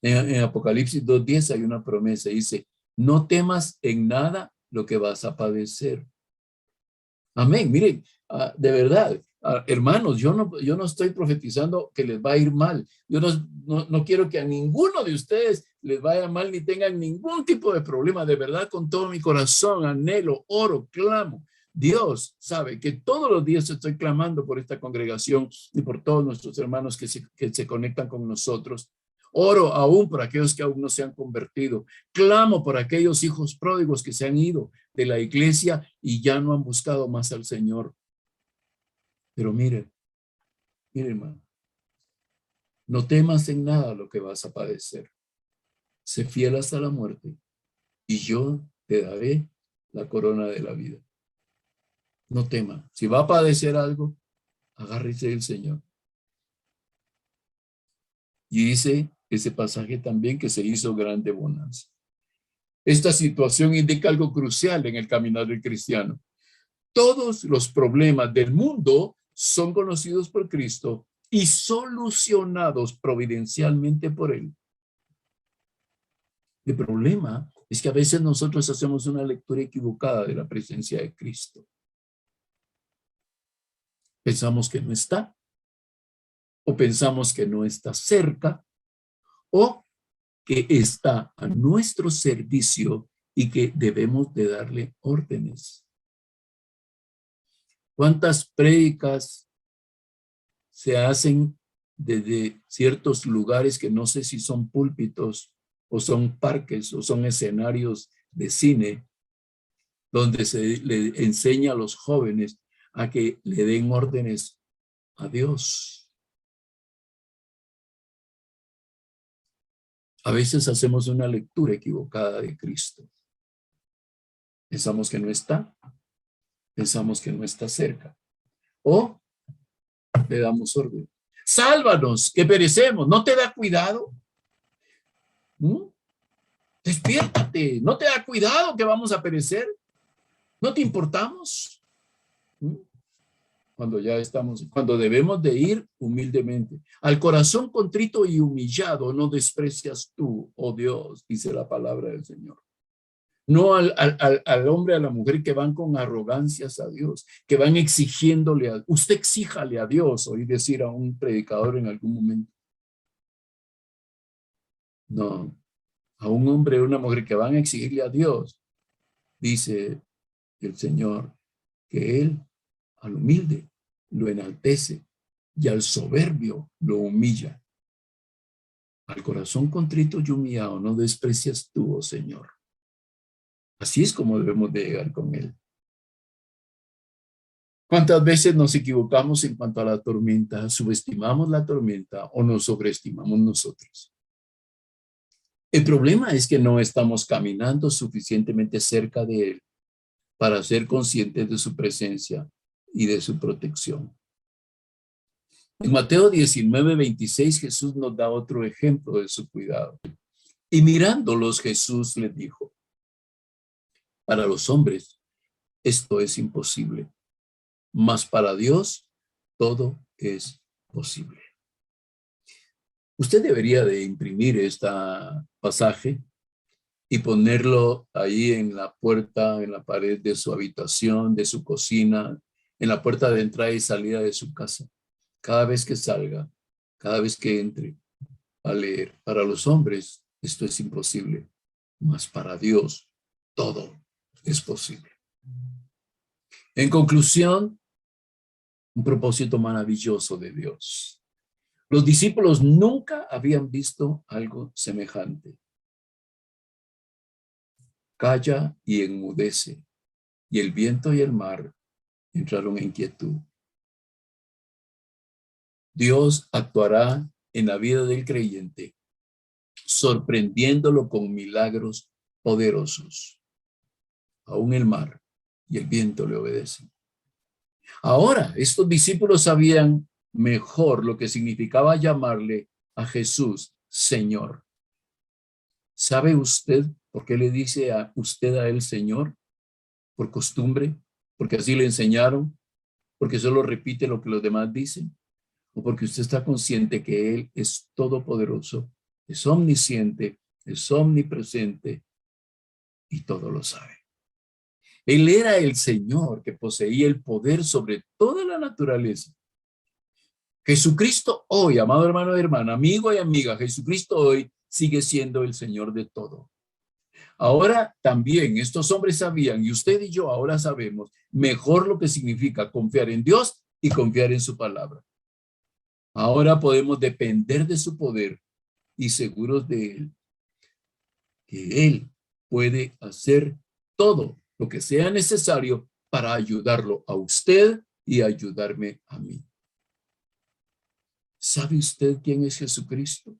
En Apocalipsis 2:10 hay una promesa, dice, no temas en nada lo que vas a padecer. Amén. Miren, de verdad, hermanos, yo no estoy profetizando que les va a ir mal. Yo no quiero que a ninguno de ustedes les vaya mal ni tengan ningún tipo de problema. De verdad, con todo mi corazón, anhelo, oro, clamo. Dios sabe que todos los días estoy clamando por esta congregación y por todos nuestros hermanos que se conectan con nosotros. Oro aún por aquellos que aún no se han convertido. Clamo por aquellos hijos pródigos que se han ido de la iglesia y ya no han buscado más al Señor. Pero mire, hermano, no temas en nada lo que vas a padecer. Sé fiel hasta la muerte y yo te daré la corona de la vida. No tema. Si va a padecer algo, agárrese del Señor. Y dice ese pasaje también que se hizo grande bonanza. Esta situación indica algo crucial en el caminar del cristiano. Todos los problemas del mundo son conocidos por Cristo y solucionados providencialmente por Él. El problema es que a veces nosotros hacemos una lectura equivocada de la presencia de Cristo. Pensamos que no está, o pensamos que no está cerca, o que está a nuestro servicio y que debemos de darle órdenes. ¿Cuántas prédicas se hacen desde ciertos lugares que no sé si son púlpitos o son parques o son escenarios de cine donde se le enseña a los jóvenes a que le den órdenes a Dios? A veces hacemos una lectura equivocada de Cristo. Pensamos que no está, pensamos que no está cerca, o le damos orden. Sálvanos, que perecemos. ¿No te da cuidado? Despiértate. ¿No te da cuidado que vamos a perecer? ¿No te importamos? Cuando debemos de ir humildemente. Al corazón contrito y humillado no desprecias tú, oh Dios, dice la palabra del Señor. No al hombre, a la mujer que van con arrogancias a Dios, que van exigiéndole usted exíjale a Dios, oí decir a un predicador en algún momento. No, a un hombre o una mujer que van a exigirle a Dios, dice el Señor, que Él al humilde lo enaltece y al soberbio lo humilla. Al corazón contrito y humillado no desprecias tú, oh Señor. Así es como debemos de llegar con Él. ¿Cuántas veces nos equivocamos en cuanto a la tormenta? ¿Subestimamos la tormenta o nos sobreestimamos nosotros? El problema es que no estamos caminando suficientemente cerca de Él para ser conscientes de su presencia y de su protección. En Mateo 19:26 Jesús nos da otro ejemplo de su cuidado. Y mirándolos Jesús les dijo, para los hombres esto es imposible, mas para Dios todo es posible. Usted debería de imprimir este pasaje y ponerlo ahí en la puerta, en la pared de su habitación, de su cocina, en la puerta de entrada y salida de su casa. Cada vez que salga, cada vez que entre a leer. Para los hombres esto es imposible, mas para Dios todo es posible. En conclusión, un propósito maravilloso de Dios. Los discípulos nunca habían visto algo semejante. Calla y enmudece, y el viento y el mar entraron en quietud. Dios actuará en la vida del creyente, sorprendiéndolo con milagros poderosos. Aún el mar y el viento le obedecen. Ahora, estos discípulos sabían mejor lo que significaba llamarle a Jesús Señor. ¿Sabe usted por qué le dice a usted a él Señor? ¿Por costumbre? ¿Porque así le enseñaron? ¿Porque solo repite lo que los demás dicen? ¿O porque usted está consciente que Él es todopoderoso, es omnisciente, es omnipresente y todo lo sabe? Él era el Señor que poseía el poder sobre toda la naturaleza. Jesucristo hoy, amado hermano y hermana, amigo y amiga, Jesucristo hoy sigue siendo el Señor de todo. Ahora también estos hombres sabían, y usted y yo ahora sabemos mejor lo que significa confiar en Dios y confiar en su palabra. Ahora podemos depender de su poder y seguros de Él, que Él puede hacer todo lo que sea necesario para ayudarlo a usted y ayudarme a mí. ¿Sabe usted quién es Jesucristo?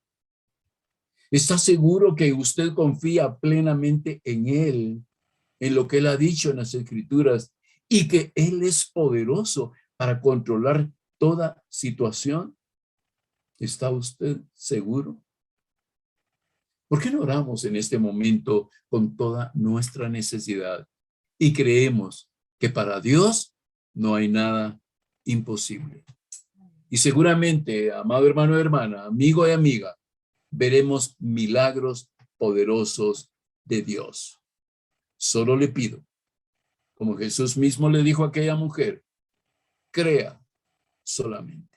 ¿Está seguro que usted confía plenamente en Él, en lo que Él ha dicho en las Escrituras, y que Él es poderoso para controlar toda situación? ¿Está usted seguro? ¿Por qué no oramos en este momento con toda nuestra necesidad y creemos que para Dios no hay nada imposible? Y seguramente, amado hermano y hermana, amigo y amiga, veremos milagros poderosos de Dios. Solo le pido, como Jesús mismo le dijo a aquella mujer, crea solamente.